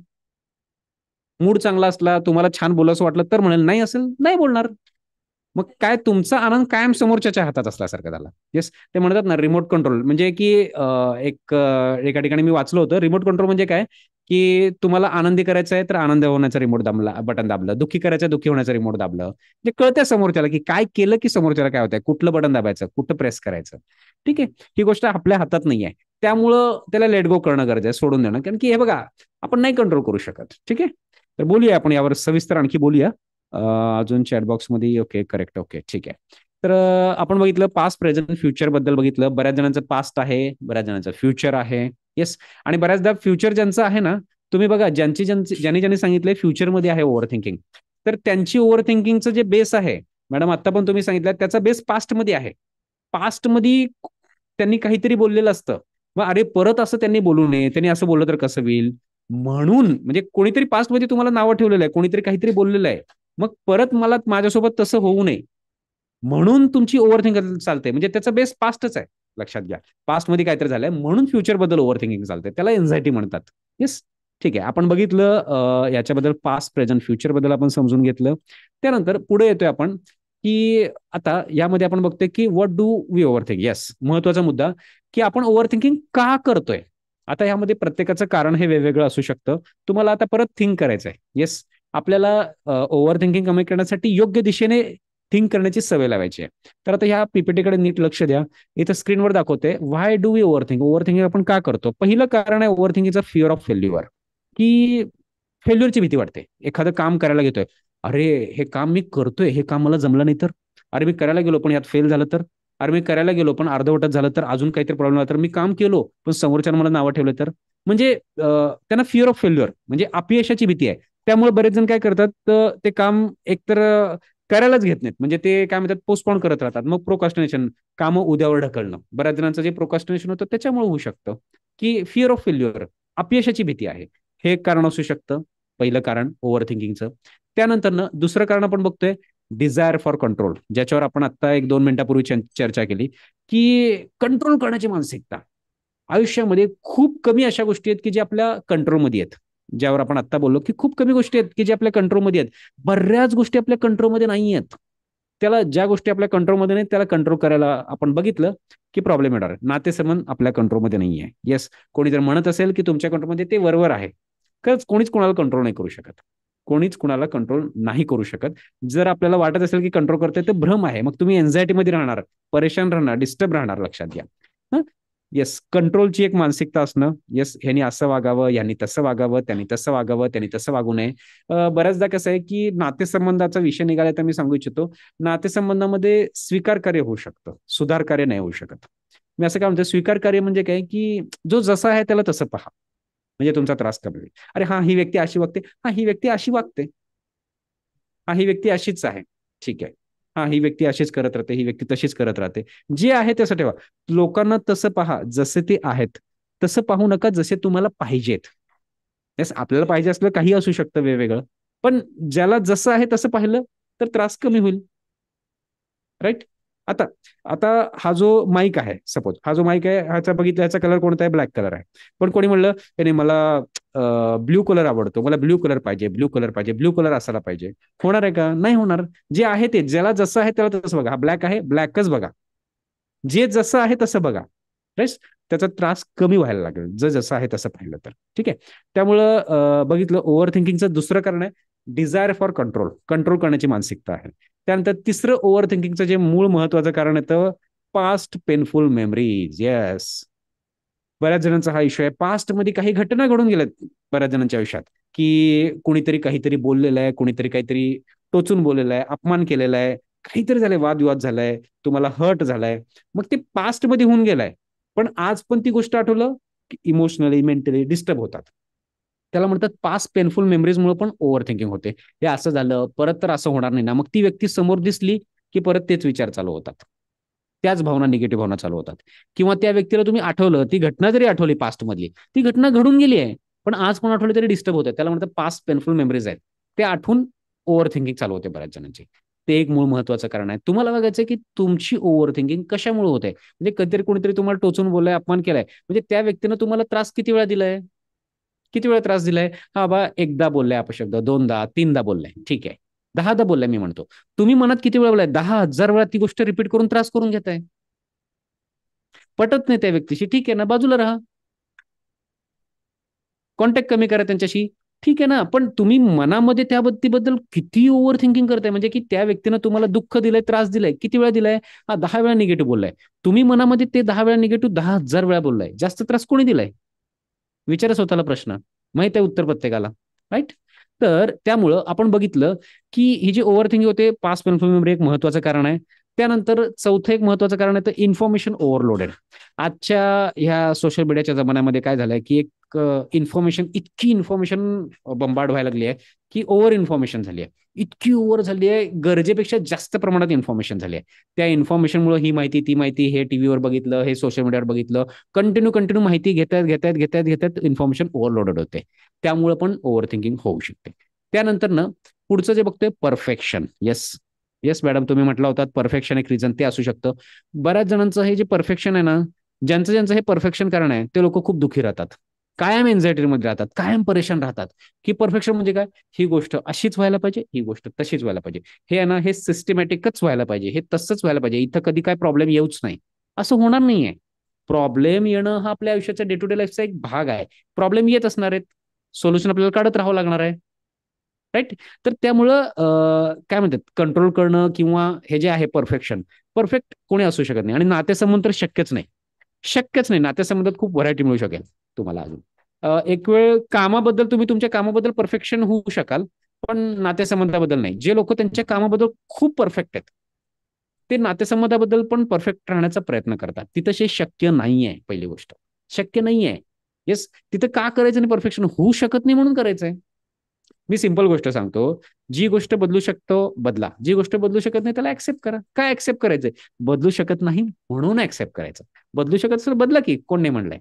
मूड चांगला असला, तुम्हाला छान बोलावंसं वाटलं तर म्हणेल, नाही असेल नाही बोलणार. मग काय, तुमचा आनंद कायम समोरच्याच्या हातात असल्यासारखं झाला. येस, ते म्हणतात ना रिमोट कंट्रोल, म्हणजे की एका ठिकाणी मी वाचलं होतं, रिमोट कंट्रोल म्हणजे काय, की तुम्हाला आनंदी करायचं आहे तर आनंद होण्याचा रिमोट दाबला, बटन दाबलं, दुःखी करायचं दुःखी होण्याचं रिमोट दाबलं, म्हणजे कळतंय समोरच्याला की काय केलं की समोरच्याला काय होतंय, कुठलं बटन दाबायचं, कुठं प्रेस करायचं. ठीक आहे, ही गोष्ट आपल्या हातात नाही आहे. त्यामुळं त्याला लेट गो करणं गरजेचं आहे, सोडून देणं. कारण की हे बघा, आपण नाही कंट्रोल करू शकत. ठीक आहे, तर बोलूया आपण यावर सविस्तर आणखी बोलूया. अजून चॅटबॉक्समध्ये. Okay, correct. ओके, ठीक आहे. तर आपण बघितलं पास्ट, प्रेझेंट, फ्युचर बद्दल बघितलं. बऱ्याच जणांचं पास्ट आहे, बऱ्याच जणांचं फ्युचर आहे. येस, आणि बऱ्याचदा फ्युचर ज्यांचं आहे ना, तुम्ही बघा, ज्यांनी सांगितलंय फ्युचरमध्ये आहे ओव्हर थिंकिंग, तर त्यांची ओव्हर थिंकिंगचं जे बेस आहे, मॅडम आता पण तुम्ही सांगितलं, त्याचा बेस पास्टमध्ये आहे. पास्टमध्ये त्यांनी काहीतरी बोललेलं असतं, मग अरे परत असं त्यांनी बोलू नये, त्यांनी असं बोललं तर कसं होईल, म्हणून म्हणजे कोणीतरी पास्टमध्ये तुम्हाला नावं ठेवलेलं आहे, कोणीतरी काहीतरी बोललेलं आहे, मग परत मला माझ्यासोबत तसं होऊ नये म्हणून तुमची ओव्हर थिंकिंग चालते. म्हणजे त्याचा बेस पास्टच आहे, लक्षात घ्या. पास्टमध्ये काहीतरी झालंय म्हणून फ्युचर बद्दल ओव्हर थिंकिंग चालते, त्याला एन्झायटी म्हणतात. येस, ठीक आहे, आपण बघितलं याच्याबद्दल, पास्ट, प्रेझेंट, फ्युचर बद्दल आपण समजून घेतलं. त्यानंतर पुढे येतोय आपण की आता यामध्ये आपण बघतोय की what do we over think. Yes, महत्वाचा मुद्दा, की आपण ओव्हर थिंकिंग का करतोय. आता यामध्ये प्रत्येकाचं कारण हे वेगवेगळं असू शकतं. तुम्हाला आता परत थिंक करायचं आहे. येस, आपल्याला ओव्हर थिंकिंग कमी करण्यासाठी योग्य दिशेने थिंक करण्याची सवय लावायची आहे. तर आता ह्या पीपीटीकडे नीट लक्ष द्या. इथं स्क्रीनवर दाखवते why do we over think. Over thinking आपण का करतो. पहिलं कारण आहे ओव्हर थिंकिंगचा फिअर ऑफ फेल्युअर, की फेल्युअरची भीती वाटते. एखादं काम करायला घेतोय, अरे हे काम मी करतोय, हे काम मला जमलं नाही तर, अरे मी करायला गेलो पण यात फेल झालं तर, अरे मी करायला गेलो पण अर्धवटच झालं तर, अजून काहीतरी प्रॉब्लेम आला तर, मी काम केलो पण समोरच्यानं मला नावं ठेवलं तर. म्हणजे त्यांना फिअर ऑफ फेल्युअर म्हणजे अपयशाची भीती आहे. त्यामुळे बरेच जण काय करतात, तर ते काम एकतर करायलाच घेत नाहीत, म्हणजे ते काय म्हणतात पोस्टपोन करत राहतात. मग प्रोकास्टिनेशन, कामं उद्यावर ढकलणं. बऱ्याच जणांचं जे प्रोकास्टिनेशन होतं त्याच्यामुळे होऊ शकतं की फिअर ऑफ फेल्युअर, अपयशाची भीती आहे. हे एक कारण असू शकतं, पहिलं कारण ओव्हर थिंकिंगचं. त्यानंतर दुसरं कारण आपण बघतोय डिझायर फॉर कंट्रोल, ज्याच्यावर आपण आता 1-2 मिनिटापूर्वी चर्चा केली, की कंट्रोल करण्याची मानसिकता. आयुष्यामध्ये खूप कमी अशा गोष्टी आहेत की ज्या आपल्या कंट्रोलमध्ये आहेत, ज्यावर आपण आता बोललो की खूप कमी गोष्टी आहेत की ज्या आपल्या कंट्रोलमध्ये आहेत. बऱ्याच गोष्टी आपल्या कंट्रोलमध्ये नाही आहेत. त्याला ज्या गोष्टी आपल्या कंट्रोलमध्ये नाही त्याला कंट्रोल करायला आपण बघितलं की प्रॉब्लेम येणार. नातेसंबंध आपल्या कंट्रोलमध्ये नाही आहे. येस, कोणी जर म्हणत असेल की तुमच्या कंट्रोलमध्ये, ते वरवर आहे. खरंच कोणीच कोणाला कंट्रोल नाही करू शकत. कोणीच कुणाला कंट्रोल नाही करू शकत. जर आपल्याला वाटत असेल की कंट्रोल करतोय तर भ्रम आहे. मग तुम्ही एन्झायटीमध्ये राहणार, परेशान राहणार, डिस्टर्ब राहणार. लक्षात घ्या. येस, कंट्रोलची एक मानसिकता असणं. येस, ह्यांनी असं वागावं, यांनी तसं वागावं, त्यांनी तसं वागावं, त्यांनी तसं वागू नये. बऱ्याचदा कसं आहे की नातेसंबंधाचा विषय निघाला तर मी सांगू इच्छितो, नातेसंबंधामध्ये स्वीकार कार्य होऊ शकतं, सुधार कार्य नाही होऊ शकत. मी असं काय म्हणतो, स्वीकार कार्य म्हणजे काय की जो जसा आहे त्याला तसं पहा, म्हणजे तुमचा त्रास कमी. अरे हा, ही व्यक्ती अशी वागते, हा ही व्यक्ती अशी वागते, हा ही व्यक्ती अशीच आहे, ठीक आहे. हा, ही व्यक्ती अशीच करत राहते, ही व्यक्ती तशीच करत राहते. जे आहे तसं ठेवा. लोकांना तसं पहा जसे ते आहेत, तसं पाहू नका जसे तुम्हाला पाहिजेत. येस, आपल्याला पाहिजे असलं काही असू शकतं वेगवेगळं, पण ज्याला जसं आहे तसं पाहिलं तर त्रास कमी होईल. राईट. आता आता हा जो माईक आहे, सपोज हा जो माईक आहे, ह्याचा बघितला, ह्याचा कलर कोणता आहे? ब्लॅक कलर आहे. पण कोणी म्हणलं नाही, मला ब्ल्यू कलर आवडतो, मला ब्ल्यू कलर पाहिजे, ब्ल्यू कलर पाहिजे, ब्ल्यू कलर असायला पाहिजे. होणार आहे का? नाही होणार. जे आहे ते, ज्याला जसं आहे त्याला तसं बघा. हा ब्लॅक आहे, ब्लॅकच बघा. जे जसं आहे तसं बघा. राईट. त्याचा त्रास कमी व्हायला लागेल जर जसं आहे तसं पाहिलं तर. ठीक आहे. त्यामुळं बघितलं, ओव्हर थिंकिंगचं दुसरं कारण आहे डिझायर फॉर कंट्रोल, कंट्रोल करण्याची मानसिकता आहे. त्यानंतर तिसरं ओव्हर थिंकिंगचं जे मूळ महत्वाचं कारण येतं, पास्ट पेनफुल मेमरीज. येस, बऱ्याच जणांचा हा इश्यू आहे. पास्ट मध्ये काही घटना घडून गेल्यात बऱ्याच जणांच्या आयुष्यात, की कुणीतरी काहीतरी बोललेलं आहे, कुणीतरी काहीतरी टोचून बोललेलं आहे, अपमान केलेला आहे, काहीतरी झालंय, वादविवाद झालाय, तुम्हाला हर्ट झालाय. मग ते पास्ट मध्ये होऊन गेलाय, पण आज पण ती गोष्ट आठवलं की इमोशनली, मेंटली डिस्टर्ब होतात. त्याला म्हणतात पास्ट पेनफुल मेमरीजमुळे पण ओव्हर थिंकिंग होते. हे असं झालं, परत तर असं होणार नाही ना. मग ती व्यक्ती समोर दिसली की परत तेच विचार चालू होतात, त्याच भावना, निगेटिव्ह भावना चालू होतात. किंवा त्या व्यक्तीला तुम्ही आठवलं, ती घटना जरी आठवली पास्ट मधली, ती घटना घडून गेली आहे, पण आज पण आठवली तरी डिस्टर्ब होते. त्याला म्हणतात पास्ट पेनफुल मेमरीज आहेत. ते आठवून ओव्हर थिंकिंग चालू होते बऱ्याच जणांची. ते एक मूळ महत्वाचं कारण आहे. तुम्हाला बघायचं की तुमची ओव्हर थिंकिंग कशामुळे होते. म्हणजे कधीतरी कोणीतरी तुम्हाला टोचून बोललाय, अपमान केलाय, म्हणजे त्या व्यक्तीनं तुम्हाला त्रास किती वेळा दिलाय? किती वेळा त्रास दिलाय? हा बा, एकदा बोललाय अपशब्द, दोनदा, तीनदा बोललाय, ठीक आहे, 10दा बोललाय मी म्हणतो. तुम्ही मनात किती वेळा बोललाय? 10,000 वेळा ती गोष्ट रिपीट करून त्रास करून घेताय. पटत नाही त्या व्यक्तीशी, ठीक आहे ना, बाजूला राहा, कॉन्टॅक्ट कमी करा त्यांच्याशी, ठीक आहे ना. पण तुम्ही मनामध्ये त्या व्यक्तीबद्दल किती ओव्हर थिंकिंग करताय, म्हणजे की त्या व्यक्तीनं तुम्हाला दुःख दिलंय, त्रास दिलाय, किती वेळा दिलाय? हा, 10 वेळा निगेटिव्ह बोललाय. तुम्ही मनामध्ये ते 10 वेळा निगेटिव्ह 10,000 वेळा बोललाय. जास्त त्रास कोणी दिलाय? विचारा स्वतःला प्रश्न. माहित आहे उत्तर प्रत्येकाला. राईट. तर त्यामुळं आपण बघितलं की ही जी ओव्हर थिंकिंग होते, पास्ट पेनफुल मेमरी एक महत्वाचं कारण आहे. त्यानंतर चौथं एक महत्वाचं कारण आहे, तर इन्फॉर्मेशन ओव्हरलोडेड. आजच्या ह्या सोशल मीडियाच्या जमान्यामध्ये काय झालंय की एक इन्फॉर्मेशन, इतकी इन्फॉर्मेशन बंबार्ड व्हायला लागली आहे की ओव्हर इन्फॉर्मेशन झाली आहे. इतकी ओव्हर झाली आहे, गरजेपेक्षा जास्त प्रमाणात इन्फॉर्मेशन झाली आहे. त्या इन्फॉर्मेशनमुळे ही माहिती, ती माहिती, हे टीव्हीवर बघितलं, हे सोशल मीडियावर बघितलं, कंटिन्यू माहिती घेतात इन्फॉर्मेशन ओव्हरलोडेड होते. त्यामुळे पण ओव्हर थिंकिंग होऊ शकते. त्यानंतर ना पुढचं जे बघतोय, परफेक्शन. येस, येस मॅडम, तुम्ही म्हटलं होतात परफेक्शन एक रिझन ते असू शकतं. बऱ्याच जणांचं हे जे परफेक्शन आहे ना, ज्यांचं ज्यांचं हे परफेक्शन कारण आहे, ते लोक खूप दुःखी राहतात, कायम एन्झायटीमध्ये राहतात, कायम परेशान राहतात. की परफेक्शन म्हणजे काय? ही गोष्ट अशीच व्हायला पाहिजे, ही गोष्ट तशीच व्हायला पाहिजे, हे आहे ना, हे सिस्टमॅटिकच व्हायला पाहिजे, हे तसंच व्हायला पाहिजे, इथं कधी काय प्रॉब्लेम येऊच नाही. असं होणार नाहीये. प्रॉब्लेम येणं हा आपल्या आयुष्याचा डे टू डे लाईफचा एक भाग आहे. प्रॉब्लेम येत असणार आहेत, सोल्युशन आपल्याला काढत राहावं लागणार आहे. राईट. तर त्यामुळं काय म्हणतात, कंट्रोल करणं किंवा हे जे आहे परफेक्शन, परफेक्ट कोणी असू शकत नाही. आणि नातेसंबंध तर शक्यच नाही, शक्यच नाही. नातेसंबंधात खूप व्हरायटी मिळू शकेल तुम्हाला अजून. एक वेळ कामाबद्दल, तुम्ही तुमच्या कामाबद्दल परफेक्शन होऊ शकाल, पण नातेसंबंधाबद्दल नाही. जे लोक त्यांच्या कामाबद्दल खूप परफेक्ट आहेत, ते नातेसंबंधाबद्दल पण परफेक्ट राहण्याचा प्रयत्न करतात. तिथं हे शक्य नाहीये. पहिली गोष्ट, शक्य नाहीये. येस, तिथं का करायचं नाही? परफेक्शन होऊ शकत नाही म्हणून करायचंय. मी सिंपल गोष्ट सांगतो, जी गोष्ट बदलू शकतो बदला, जी गोष्ट बदलू शकत नाही त्याला ऍक्सेप्ट करा. काय ऍक्सेप्ट करायचंय? बदलू शकत नाही म्हणून ऍक्सेप्ट करायचं. बदलू शकत असेल बदला की, कोण नाही म्हणलंय.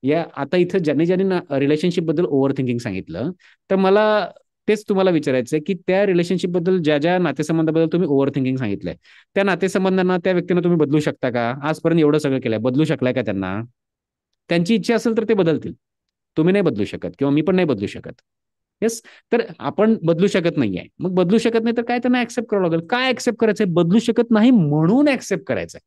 या आता इथं ज्यांनी ज्यांनी रिलेशनशिप बद्दल ओव्हर थिंकिंग सांगितलं, तर मला तेच तुम्हाला विचारायचंय की त्या रिलेशनशिप बद्दल, ज्या ज्या नातेसंबंधाबद्दल तुम्ही ओव्हर थिंकिंग सांगितलंय, त्या नातेसंबंधांना, त्या व्यक्तींना तुम्ही बदलू शकता का? आजपर्यंत एवढं सगळं केलंय, बदलू शकलाय का त्यांना? त्यांची इच्छा असेल तर ते बदलतील. तुम्ही नाही बदलू शकत किंवा मी पण नाही बदलू शकत. येस. तर आपण बदलू शकत नाहीये, मग बदलू शकत नाही तर काय त्यांना ऍक्सेप्ट करावं लागेल. काय ऍक्सेप्ट करायचंय? बदलू शकत नाही म्हणून ऍक्सेप्ट करायचंय.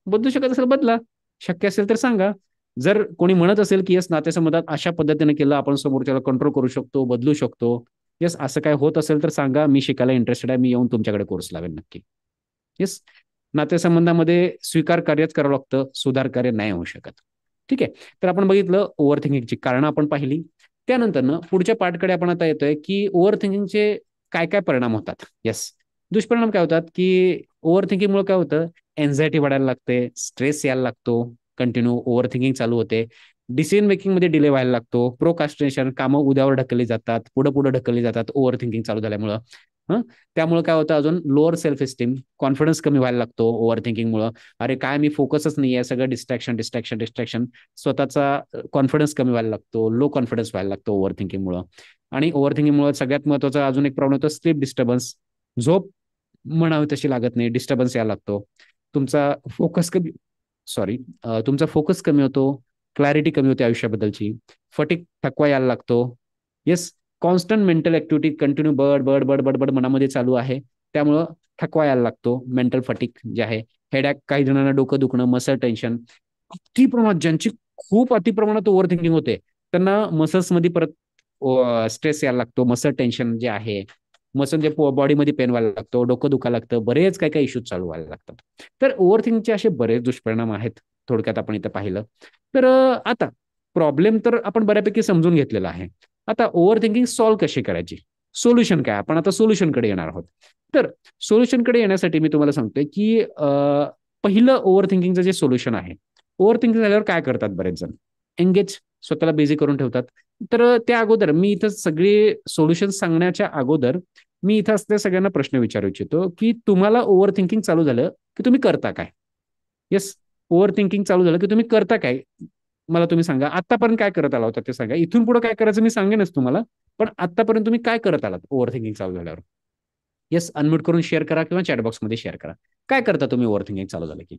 बदलू शकत असेल बदला, शक्य असेल तर सांगा. जर कोणी म्हणत असेल की यस, नातेसंबंधात अशा पद्धतीने केलं आपण समोरच्याला कंट्रोल करू शकतो, बदलू शकतो, यस, असं काय होत असेल तर सांगा. मी शिकायला इंटरेस्टेड आहे, मी येऊन तुमच्याकडे कोर्स लावेन नक्की. येस. नातेसंबंधामध्ये स्वीकार कार्यच करावं लागतं, सुधार कार्य नाही होऊ शकत. ठीक आहे. तर आपण बघितलं ओव्हर थिंकिंगची कारणं आपण पाहिली. त्यानंतर पुढच्या पार्टकडे आपण आता येतोय की ओव्हर थिंकिंगचे काय काय परिणाम होतात. येस. दुष्परिणाम काय होतात की ओव्हर थिंकिंगमुळे काय होतं, एन्झायटी वाढायला लागते, स्ट्रेस यायला लागतो, कंटिन्यू ओव्हर थिंकिंग चालू होते, डिसिजन मेकिंग मध्ये डिले व्हायला लागतो, प्रोकास्टिनेशन, कामं उद्यावर ढकलली जातात, पुढे पुढे ढकलली जातात ओव्हर थिंकिंग चालू झाल्यामुळं. त्यामुळे काय होतं, अजून लोअर सेल्फ एस्टीम, कॉन्फिडन्स कमी व्हायला लागतो ओव्हर थिंकिंगमुळे. अरे काय, मी फोकसच नाही आहे, सगळं डिस्ट्रॅक्शन डिस्ट्रॅक्शन डिस्ट्रॅक्शन. स्वतःचा कॉन्फिडन्स कमी व्हायला लागतो, लो कॉन्फिडन्स व्हायला लागतो ओव्हर थिंकिंगमुळे. आणि ओव्हर थिंकिंगमुळे सगळ्यात महत्त्वाचा अजून एक प्रॉब्लेम होतो, स्लीप डिस्टर्बन्स. झोप म्हणावी तशी लागत नाही, डिस्टर्बन्स यायला लागतो. तुमचा फोकस कमी, सॉरी, तुमचा फोकस कमी होतो, क्लॅरिटी कमी होते आयुष्याबद्दलची, फटिक, थकवा यायला लागतो. Yes. Constant mental activity, continue बड बड बड बड बड मनामध्ये चालू आहे, त्यामुळं थकवा यायला लागतो, मेंटल फटिक जे आहे. हेडॅक, काही जणांना डोकं दुखणं, मसल टेन्शन. अति प्रमाणात, ज्यांची खूप अति प्रमाणात ओव्हर थिंकिंग होते त्यांना मसल्समध्ये परत स्ट्रेस यायला लागतो, मसल टेन्शन जे आहे, मसल जे बॉडीमध्ये पेन व्हायला लागतो, डोकं दुखायला लागतं, बरेच काही काही इश्यूज चालू व्हायला लागतात. तर ओव्हर थिंकिंगचे असे बरेच दुष्परिणाम आहेत, थोडक्यात आपण इथं पाहिलं तर. आता प्रॉब्लेम तर आपण बऱ्यापैकी समजून घेतलेला आहे. आता ओव्हर थिंकिंग सॉल्व्ह कशी करायची, सोल्युशन काय, आपण आता सोल्युशनकडे येणार आहोत. तर सोल्युशनकडे येण्यासाठी मी तुम्हाला सांगतोय की पहिलं ओव्हर थिंकिंगचं जे सोल्युशन आहे, ओव्हर थिंकिंग झाल्यावर काय करतात बरेच जण, एंगेज, स्वतःला बिझी करून ठेवतात. तर त्या अगोदर मी इथं सगळे सोल्युशन सांगण्याच्या अगोदर मी इथं असलेल्या सगळ्यांना प्रश्न विचारू इच्छितो की तुम्हाला ओव्हर थिंकिंग चालू झालं की तुम्ही करता काय? येस. ओव्हर थिंकिंग चालू झालं की तुम्ही करता काय? मला तुम्ही सांगा. आतापर्यंत काय करत आला होता ते सांगा. इथून पुढे काय करायचं मी सांगेनच तुम्हाला, पण आतापर्यंत तुम्ही काय करत आलात ओव्हर थिंकिंग चालू झाल्यावर? येस. अनम्यूट करून शेअर करा किंवा चॅटबॉक्समध्ये शेअर करा. काय करता तुम्ही ओव्हर थिंकिंग चालू झालं की?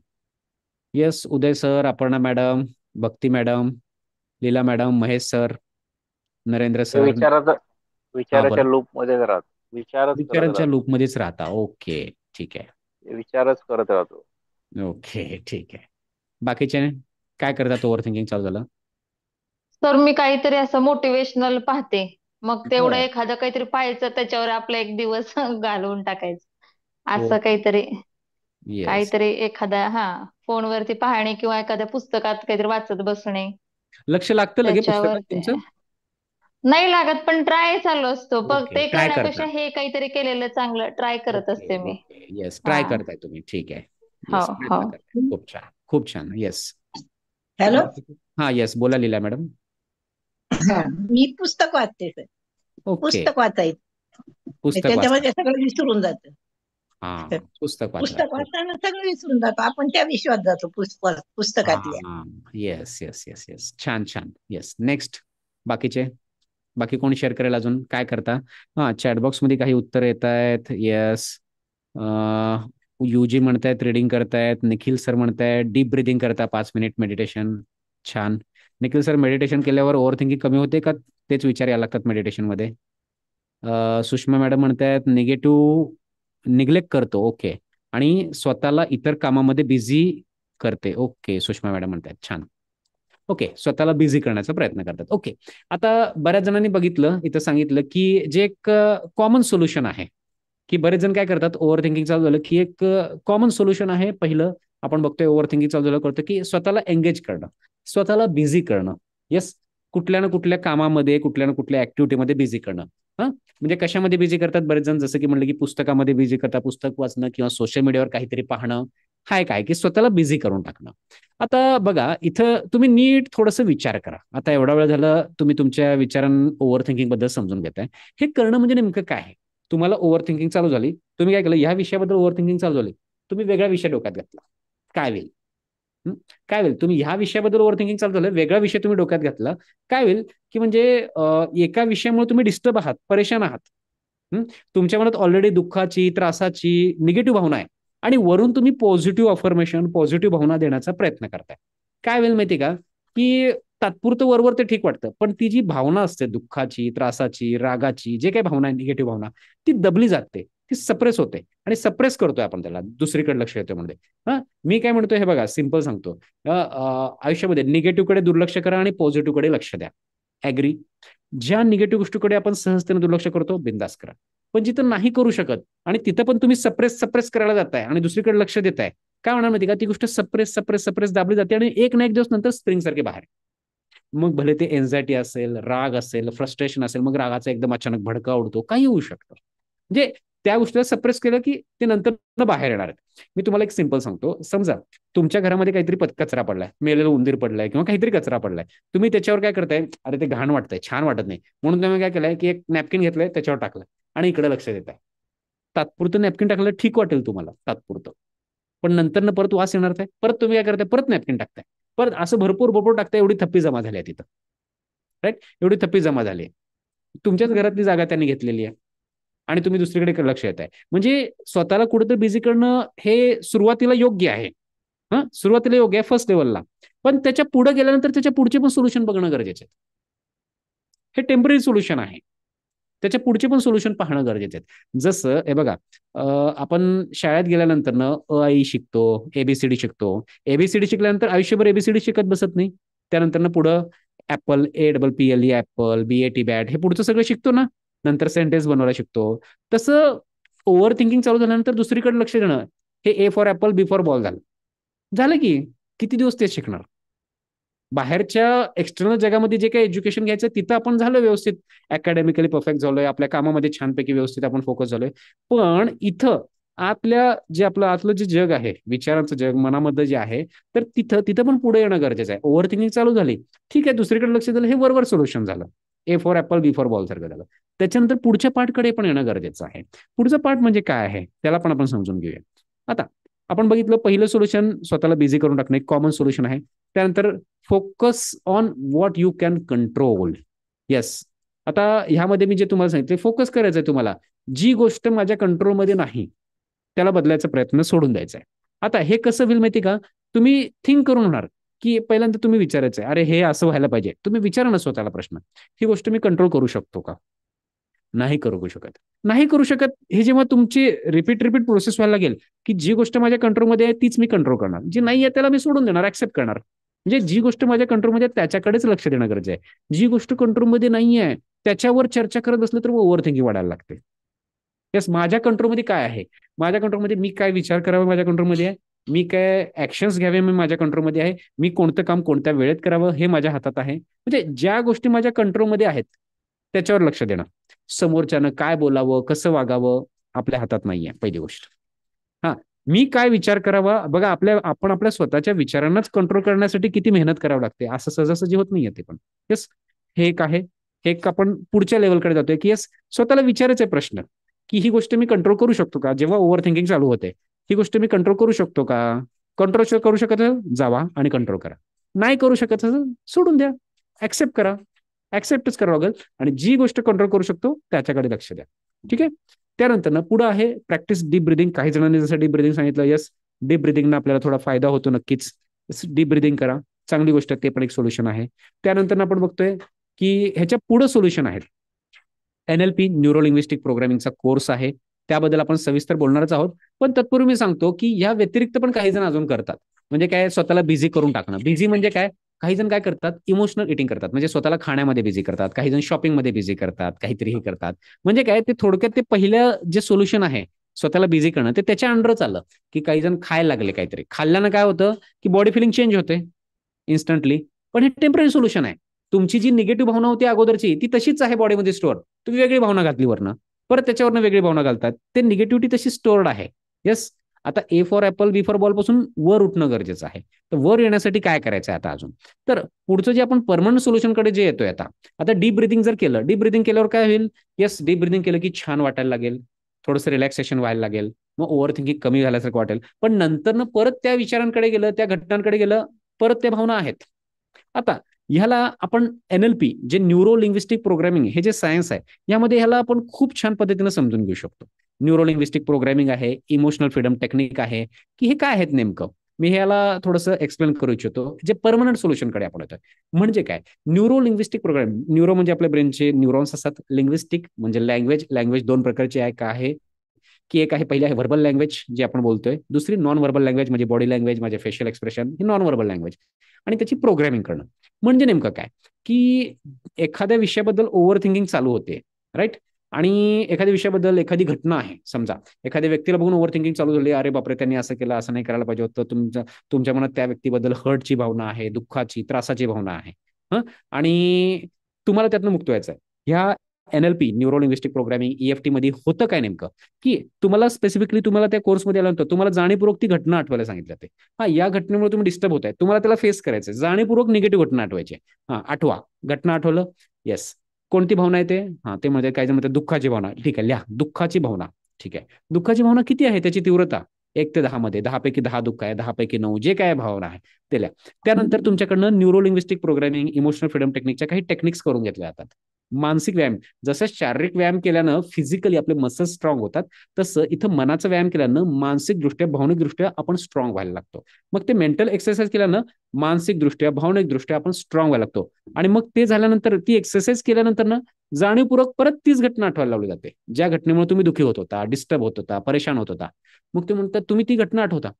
येस. उदय सर, अपर्णा मॅडम, भक्ती मॅडम, लीला मॅडम, महेश सर, नरेंद्र ते सर. हा, विचाराच्या बरं. लूप मध्येच राहत, विचारच करत विचारांच्या राहतो, लूपमध्येच राहता. ओके, ठीक आहे. विचारच करत राहतो. ओके, ठीक आहे. बाकीचे काय करतात ओव्हर थिंकिंग चालू झालं? तर मी काहीतरी असं मोटिवेशनल पाहते, मग तेवढं बरं. एखादं काहीतरी पाहायचं, त्याच्यावर आपला एक दिवस घालवून टाकायचं, हो. असं काहीतरी. येस. काहीतरी एखाद्या फोनवरती पाहणे किंवा एखाद्या पुस्तकात काहीतरी वाचत बसणे, लक्ष लागतं लगे पुस्तकात त्याच्यावरती. तुमचं? नाही लागत, पण ट्राय चालू असतो. फक्त ओके, ते ट्राय करण्यापेक्षा करता. हे काहीतरी केलेलं चांगलं, ट्राय करत ओके, असते मी. ओके. येस, हा. ट्राय करताय तुम्ही. ठीक आहे. हो येस, हो. प्रयत्न करताय. खूप छान, खूप छान. येस. हॅलो. हा, येस, बोला लीला मॅडम. हा, मी पुस्तक वाचते सर. ओके. पुस्तक वाचायचं, पुस्तक वाचता. त्याच्यामध्ये सगळं विसरून जातं. हा, पुस्तक वाचता. पुस्तक वाचताना सगळं विसरून जातो, आपण त्या विश्वात जातो पुस्तकातल्या. हा, येस येस येस येस. छान छान. येस. नेक्स्ट. बाकीचे, बाकी कोणी शेअर करेल अजून काय करता? हा, चॅटबॉक्स मध्ये काही उत्तर येत आहेत. येस. युजी म्हणतायत रिडिंग करतायत. निखिल सर म्हणतायत डीप ब्रिदिंग करता, 5 मिनिट मेडिटेशन. छान. निखिल सर, मेडिटेशन केल्यावर ओव्हर थिंकिंग कमी होते का तेच विचार यायला लागतात मेडिटेशन मध्ये? सुषमा मॅडम म्हणतायत निगेटिव्ह निग्लेक्ट करतो. ओके. आणि स्वतःला इतर कामामध्ये बिझी करते. ओके, सुषमा मॅडम म्हणतायत. छान. ओके, स्वतःला बिझी करण्याचा प्रयत्न करतात. ओके. आता बऱ्याच जणांनी बघितलं, इथं सांगितलं की जे एक कॉमन सोल्युशन आहे, की बरेच जण काय करतात, ओव्हर थिंकिंग चालू झालं की एक कॉमन सोल्युशन आहे. पहिलं आपण बघतोय ओव्हर थिंकिंग चालू झालं करतो की स्वतःला एंगेज करणं, स्वतःला बिझी करणं. येस. कुठल्या ना कुठल्या कामामध्ये, कुठल्या ना कुठल्या ऍक्टिव्हिटीमध्ये बिझी करणं. म्हणजे कशामध्ये बिझी करतात बरेच जण, जसं की म्हणलं की पुस्तकामध्ये बिझी करतात, पुस्तक वाचणं किंवा सोशल मीडियावर काहीतरी पाहणं हा एक आहे की स्वतःला बिझी करून टाकणं. आता बघा इथं तुम्ही नीट थोडंसं विचार करा. आता एवढा वेळ झालं तुम्ही तुमच्या ओव्हर थिंकिंग बद्दल समजून घेताय. हे करणं म्हणजे नेमकं काय आहे? तुम्हाला ओव्हर थिंकिंग चालू झाली, तुम्ही काय केलं, ह्या विषयाबद्दल ओव्हर थिंकिंग चालू झाली, तुम्ही वेगळा विषय डोक्यात घेतला. काय होईल? काय होईल? तुम्ही ह्या विषयाबद्दल ओव्हर थिंकिंग चालू झालं, वेगळा विषय तुम्ही डोक्यात घेतला, काय होईल की म्हणजे एका विषयामुळे तुम्ही डिस्टर्ब आहात, परेशान आहात. तुमच्या मनात ऑलरेडी दुःखाची, त्रासाची, निगेटिव्ह भावना आहे आणि वरून तुम्ही पॉझिटिव्ह अफर्मेशन, पॉझिटिव्ह भावना देण्याचा प्रयत्न करताय. काय होईल माहिती का, की तात्पुरतं वरवर ते ठीक वाटतं, पण ती जी भावना असते दुःखाची, त्रासाची, रागाची, जे काही भावना आहे, निगेटिव्ह भावना, ती दबली जाते, ती सप्रेस होते आणि सप्रेस करतोय आपण त्याला, दुसरीकडे लक्ष येतं म्हणजे. हा, मी काय म्हणतोय हे बघा, सिंपल सांगतो. आयुष्यामध्ये निगेटिव्ह कडे दुर्लक्ष करा आणि पॉझिटिव्ह कडे लक्ष द्या. ऍग्री? ज्या निगेटिव्ह गोष्टीकडे आपण सहजतेने दुर्लक्ष करतो, बिंदास करा. पण जिथं नाही करू शकत आणि तिथं पण तुम्ही सप्रेस करायला जाताय आणि दुसरीकडे लक्ष देताय, काय होणार माहिती का, ती गोष्ट सप्रेस दाबली जाते आणि एक ना एक दिवस नंतर स्प्रिंग सारखे बाहेर. मग भले ते एन्झायटी असेल, राग असेल, फ्रस्ट्रेशन असेल, मग रागाचा एकदम अचानक भडका उडतो, काही होऊ शकतं. म्हणजे त्या गोष्टीला सप्रेस केलं की ते नंतर बाहेर येणार आहेत. मी तुम्हाला एक सिंपल सांगतो. समजा तुमच्या घरामध्ये काहीतरी कचरा पडलाय, मेलेला उंदीर पडलाय किंवा काहीतरी कचरा पडलाय, तुम्ही त्याच्यावर काय करताय, अरे ते घाण वाटतंय, छान वाटत नाही, म्हणून तुम्ही काय केलंय की एक नॅपकिन घेतलंय, त्याच्यावर टाकलं आणि इकडे लक्ष देत आहे. तात्पुरतं नॅपकिन टाकलं ठीक वाटेल तुम्हाला, तात्पुरतं, पण नंतर परत वास येणार आहे, परत तुम्ही काय करताय, परत नॅपकिन टाकताय, परत असं भरपूर टाकताय, एवढी थप्पी जमा झाली आहे तिथं. राईट? एवढी थप्पी जमा झाली आहे, तुमच्याच घरातली जागा त्यांनी घेतलेली आहे आणि तुम्ही दुसरीकडे लक्ष देताय. म्हणजे स्वतःला कुठेतरी बिझी करणं हे सुरुवातीला योग्य आहे. सुरुवातीला योग्य आहे, फर्स्ट लेवलला, पण त्याच्या पुढे गेल्यानंतर त्याच्या पुढचे पण सोल्युशन बघणं गरजेचं आहे. हे टेम्पररी सोल्युशन आहे, त्याच्या पुढचे पण सोल्युशन पाहणं गरजेचं आहे. जसं हे बघा, आपण शाळेत गेल्यानंतर आई शिकतो, एबीसीडी शिकतो. एबीसीडी शिकल्यानंतर आयुष्यभर एबीसीडी शिकत बसत नाही. त्यानंतर पुढं apple, APPLE apple, BAT bat, हे पुढचं सगळं शिकतो ना, नंतर सेंटेन्स बनवायला शिकतो. तसं ओव्हर थिंकिंग चालू झाल्यानंतर दुसरीकडे लक्ष देणं, हे A for apple, B for ball झालं की किती दिवस ते शिकणार? बाहेरच्या एक्सटर्नल जगामध्ये जे काही एज्युकेशन घ्यायचं तिथं आपण झालो व्यवस्थित, अकॅडमिकली परफेक्ट झालोय, आपल्या कामामध्ये छानपैकी व्यवस्थित आपण फोकस झालोय. पण इथं आतलं जे जग आहे, विचारांचं जग, मनामध्ये जे आहे, तर तिथं पण पुढे येणं गरजेचं आहे. ओव्हर थिंकिंग चालू झाली, ठीक आहे, दुसरीकडे लक्ष दिलं, हे वरवर सोल्युशन झालं, A for apple, B for ball सारखं झालं. त्याच्यानंतर पुढच्या पार्टकडे पण येणं गरजेचं आहे. पुढचं पार्ट म्हणजे काय आहे त्याला पण आपण समजून घेऊया. आता आपण बघितलं, पहिलं सोल्युशन स्वतःला बिझी करून टाकणं, एक कॉमन सोल्युशन आहे. त्यानंतर focus on what you can control. Yes, आता ह्यामध्ये मी जे तुम्हाला सांगितले, फोकस करायचंय तुम्हाला, जी गोष्ट माझ्या कंट्रोलमध्ये नाही त्याला बदलायचा प्रयत्न सोडून द्यायचा आहे. आता हे कसं होईल माहिती का, तुम्ही थिंक करून होणार की पहिल्यांदा तुम्ही विचारायचंय, अरे हे असं व्हायला पाहिजे. तुम्ही विचारा ना स्वतःला प्रश्न, ही गोष्ट मी कंट्रोल करू शकतो का? नाही करू शकत. नाही करू शकत, हे जेव्हा तुमची रिपीट प्रोसेस व्हायला लागेल की जी गोष्ट माझ्या कंट्रोलमध्ये आहे तीच मी कंट्रोल करणार, जी नाही आहे त्याला मी सोडून देणार, ऍक्सेप्ट करणार. म्हणजे जी गोष्ट माझ्या कंट्रोलमध्ये आहे त्याच्याकडेच लक्ष देणं गरजेचं आहे. जी गोष्ट कंट्रोलमध्ये नाही आहे त्याच्यावर चर्चा करत बसलं तर ओव्हर थिंकिंग वाढायला लागते. येस, माझ्या कंट्रोलमध्ये काय आहे, माझ्या कंट्रोलमध्ये मी काय विचार करावा माझ्या कंट्रोलमध्ये आहे, मी काय ऍक्शन्स घ्यावे मी माझ्या कंट्रोलमध्ये आहे, मी कोणतं काम कोणत्या वेळेत करावं हे माझ्या हातात आहे. म्हणजे ज्या गोष्टी माझ्या कंट्रोलमध्ये आहेत त्याच्यावर लक्ष देणं. समोरच्यानं काय बोलावं, कसं वागावं आपल्या हातात नाहीये, पहिली गोष्ट. हा, मी काय विचार करावा, बघा आपण आपल्या स्वतःच्या विचारांनाच कंट्रोल करण्यासाठी किती मेहनत करावी लागते, असं सहजासहजी होत नाहीये ते पण. येस, हे एक आहे. हे एक आपण पुढच्या लेवलकडे जातोय की येस, स्वतःला विचारायचे प्रश्न की ही गोष्ट मी कंट्रोल करू शकतो का? जेव्हा ओव्हर थिंकिंग चालू होते, ही गोष्ट मी कंट्रोल करू शकतो का? कंट्रोल करू शकत जावा आणि कंट्रोल करा. नाही करू शकत सोडून द्या, ऍक्सेप्ट करा, ऍक्सेप्टच करावं लागेल आणि जी गोष्ट कंट्रोल करू शकतो त्याच्याकडे लक्ष द्या. ठीक आहे. त्यानंतर ना पुढे आहे प्रॅक्टिस डीप ब्रिदिंग. काही जणांनी जसं डीप ब्रिदिंग सांगितलं, येस, डीप ब्रिदिंगनं आपल्याला थोडा फायदा होतो नक्कीच. डीप ब्रिदिंग करा, चांगली गोष्ट आहे, ते पण एक सोल्युशन आहे. त्यानंतर आपण बघतोय की ह्याच्या पुढे सोल्युशन आहेत. NLP, न्यूरो लिंग्विस्टिक प्रोग्रामिंगचा कोर्स आहे, त्याबद्दल आपण सविस्तर बोलणारच आहोत. पण तत्पूर्वी मी सांगतो की या व्यतिरिक्त पण काही जण अजून करतात. म्हणजे काय, स्वतःला बिझी करून टाकणं. बिझी म्हणजे काय, काही जण काय करतात, इमोशनल इटिंग करतात, म्हणजे स्वतःला खाण्यामध्ये बिझी करतात, काही जण शॉपिंगमध्ये बिझी करतात, काहीतरीही करतात. म्हणजे काय, ते थोडक्यात ते पहिलं जे सोल्युशन आहे स्वतःला बिझी करणं, ते त्याच्या अंडरच आलं की काही जण खायला लागले, काहीतरी खाल्ल्यानं काय होतं की बॉडी फिलिंग चेंज होते इन्स्टंटली. पण हे टेम्पररी सोल्युशन आहे. तुमची जी निगेटिव्ह भावना होती अगोदरची ती तशीच आहे बॉडीमध्ये स्टोअर, तुम्ही वेगळी भावना घातली वरनं, परत त्याच्यावरनं वेगळी भावना घालतात, ते निगेटिव्हिटी तशी स्टोअर्ड आहे. येस, आता A for apple, B for ball पासून वर उठणं गरजेचं आहे. तर वर येण्यासाठी काय करायचं आहे आता अजून? तर पुढचं जे आपण परमनंट सोल्युशनकडे जे येतोय आता डीप ब्रिथिंग जर केलं, डीप ब्रिथिंग केल्यावर काय होईल? येस, डीप ब्रिथिंग केलं की छान वाटायला लागेल, थोडंसं रिलॅक्सेशन व्हायला लागेल, मग ओव्हर थिंकिंग कमी झाल्यासारखं वाटेल. पण नंतर परत त्या विचारांकडे गेलं, त्या घटनांकडे गेलं, परत त्या भावना आहेत. आता ह्याला आपण NLP, जे न्यूरो लिंग्विस्टिक प्रोग्रामिंग, हे जे सायन्स आहे, यामध्ये ह्याला आपण खूप छान पद्धतीने समजून घेऊ शकतो. न्यूरो लिंग्विस्टिक प्रोग्रामिंग आहे, इमोशनल फ्रीडम टेक्निक आहे, की हे काय आहेत नेमकं. मी ह्याला थोडंसं एक्सप्लेन करू इच्छितो. जे परमनंट सोल्युशनकडे आपण येतोय म्हणजे काय? न्यूरो लिंग्विस्टिक प्रोग्रामिंग, न्यूरो म्हणजे आपल्या ब्रेनचे न्यूरॉन्स असतात, लिंग्विस्टिक म्हणजे लँग्वेज दोन प्रकारची आहे. काय आहे की एक आहे, पहिली आहे व्हर्बल लँग्वेज जे आपण बोलतोय, दुसरी नॉन व्हर्बल लँग्वेज म्हणजे बॉडी लँग्वेज, माझे फेशियल एक्सप्रेशन, ही नॉन व्हर्बल लँग्वेज. आणि त्याची प्रोग्रामिंग करणं म्हणजे नेमकं काय की एखाद्या विषयाबद्दल ओव्हर थिंकिंग चालू होते, राईट? आणि एखाद्या विषयाबद्दल एखादी घटना आहे, समजा एखाद्या व्यक्तीला बघून ओव्हर थिंकिंग चालू झाली, अरे बापरे त्यांनी असं केलं, असं नाही करायला पाहिजे होतं. तुमच्या मनात त्या व्यक्तीबद्दल हर्टची भावना आहे, दुःखाची, त्रासाची भावना आहे. आणि तुम्हाला त्यातनं मुक्त व्हायचं आहे. ह्या NLP, neuro linguistic programming, EFT मध्ये होतं काय नेमकं की तुम्हाला स्पेसिफिकली तुम्हाला त्या कोर्समध्ये आल्यानंतर तुम्हाला जाणीवपूर्वक ती घटना आठवायला सांगितलं ते. या घटनेमुळे तुम्ही डिस्टर्ब होत आहे, तुम्हाला त्याला फेस करायचं, जाणीवपूर्वक निगेटिव्ह घटना आठवायची. आठवा, घटना आठवलं, येस, कोणती भावना आहे ते? ते म्हणजे काय म्हणतात, दुःखाची भावना. ठीक आहे, लिहा दुःखाची भावना. ठीक आहे, दुःखाची भावना किती आहे, त्याची तीव्रता 1 ते 10 मध्ये, 10 पैकी 10 दुःख आहे, 10 पैकी 9 जे काय भावना आहे ते लिहा. त्यानंतर तुमच्याकडनं neuro linguistic programming, emotional freedom टेक्निकच्या काही टेक्निक्स करून घेतल्या जातात. मानसिक व्यायाम, जसं शारीरिक व्यायाम केल्यानं फिजिकली आपले मसल्स स्ट्रॉंग होतात, तसं इथं मनाचा व्यायाम केल्यानं मानसिकदृष्ट्या, भावनिकदृष्ट्या आपण स्ट्रॉंग व्हायला लागतो. मग ते मेंटल एक्सरसाइज केल्यानं मानसिकदृष्ट्या, भावनिकदृष्ट्या आपण स्ट्रॉंग व्हायला लागतो. आणि मग ते झाल्यानंतर, ती एक्सरसाइज केल्यानंतर ना जाणीवपूर्वक परत तीच घटना आठवायला लावली जाते, ज्या घटनेमुळे तुम्ही दुःखी होत होता, डिस्टर्ब होत होता, परेशान होत होता. मग ते म्हणतात तुम्ही ती घटना आठवता.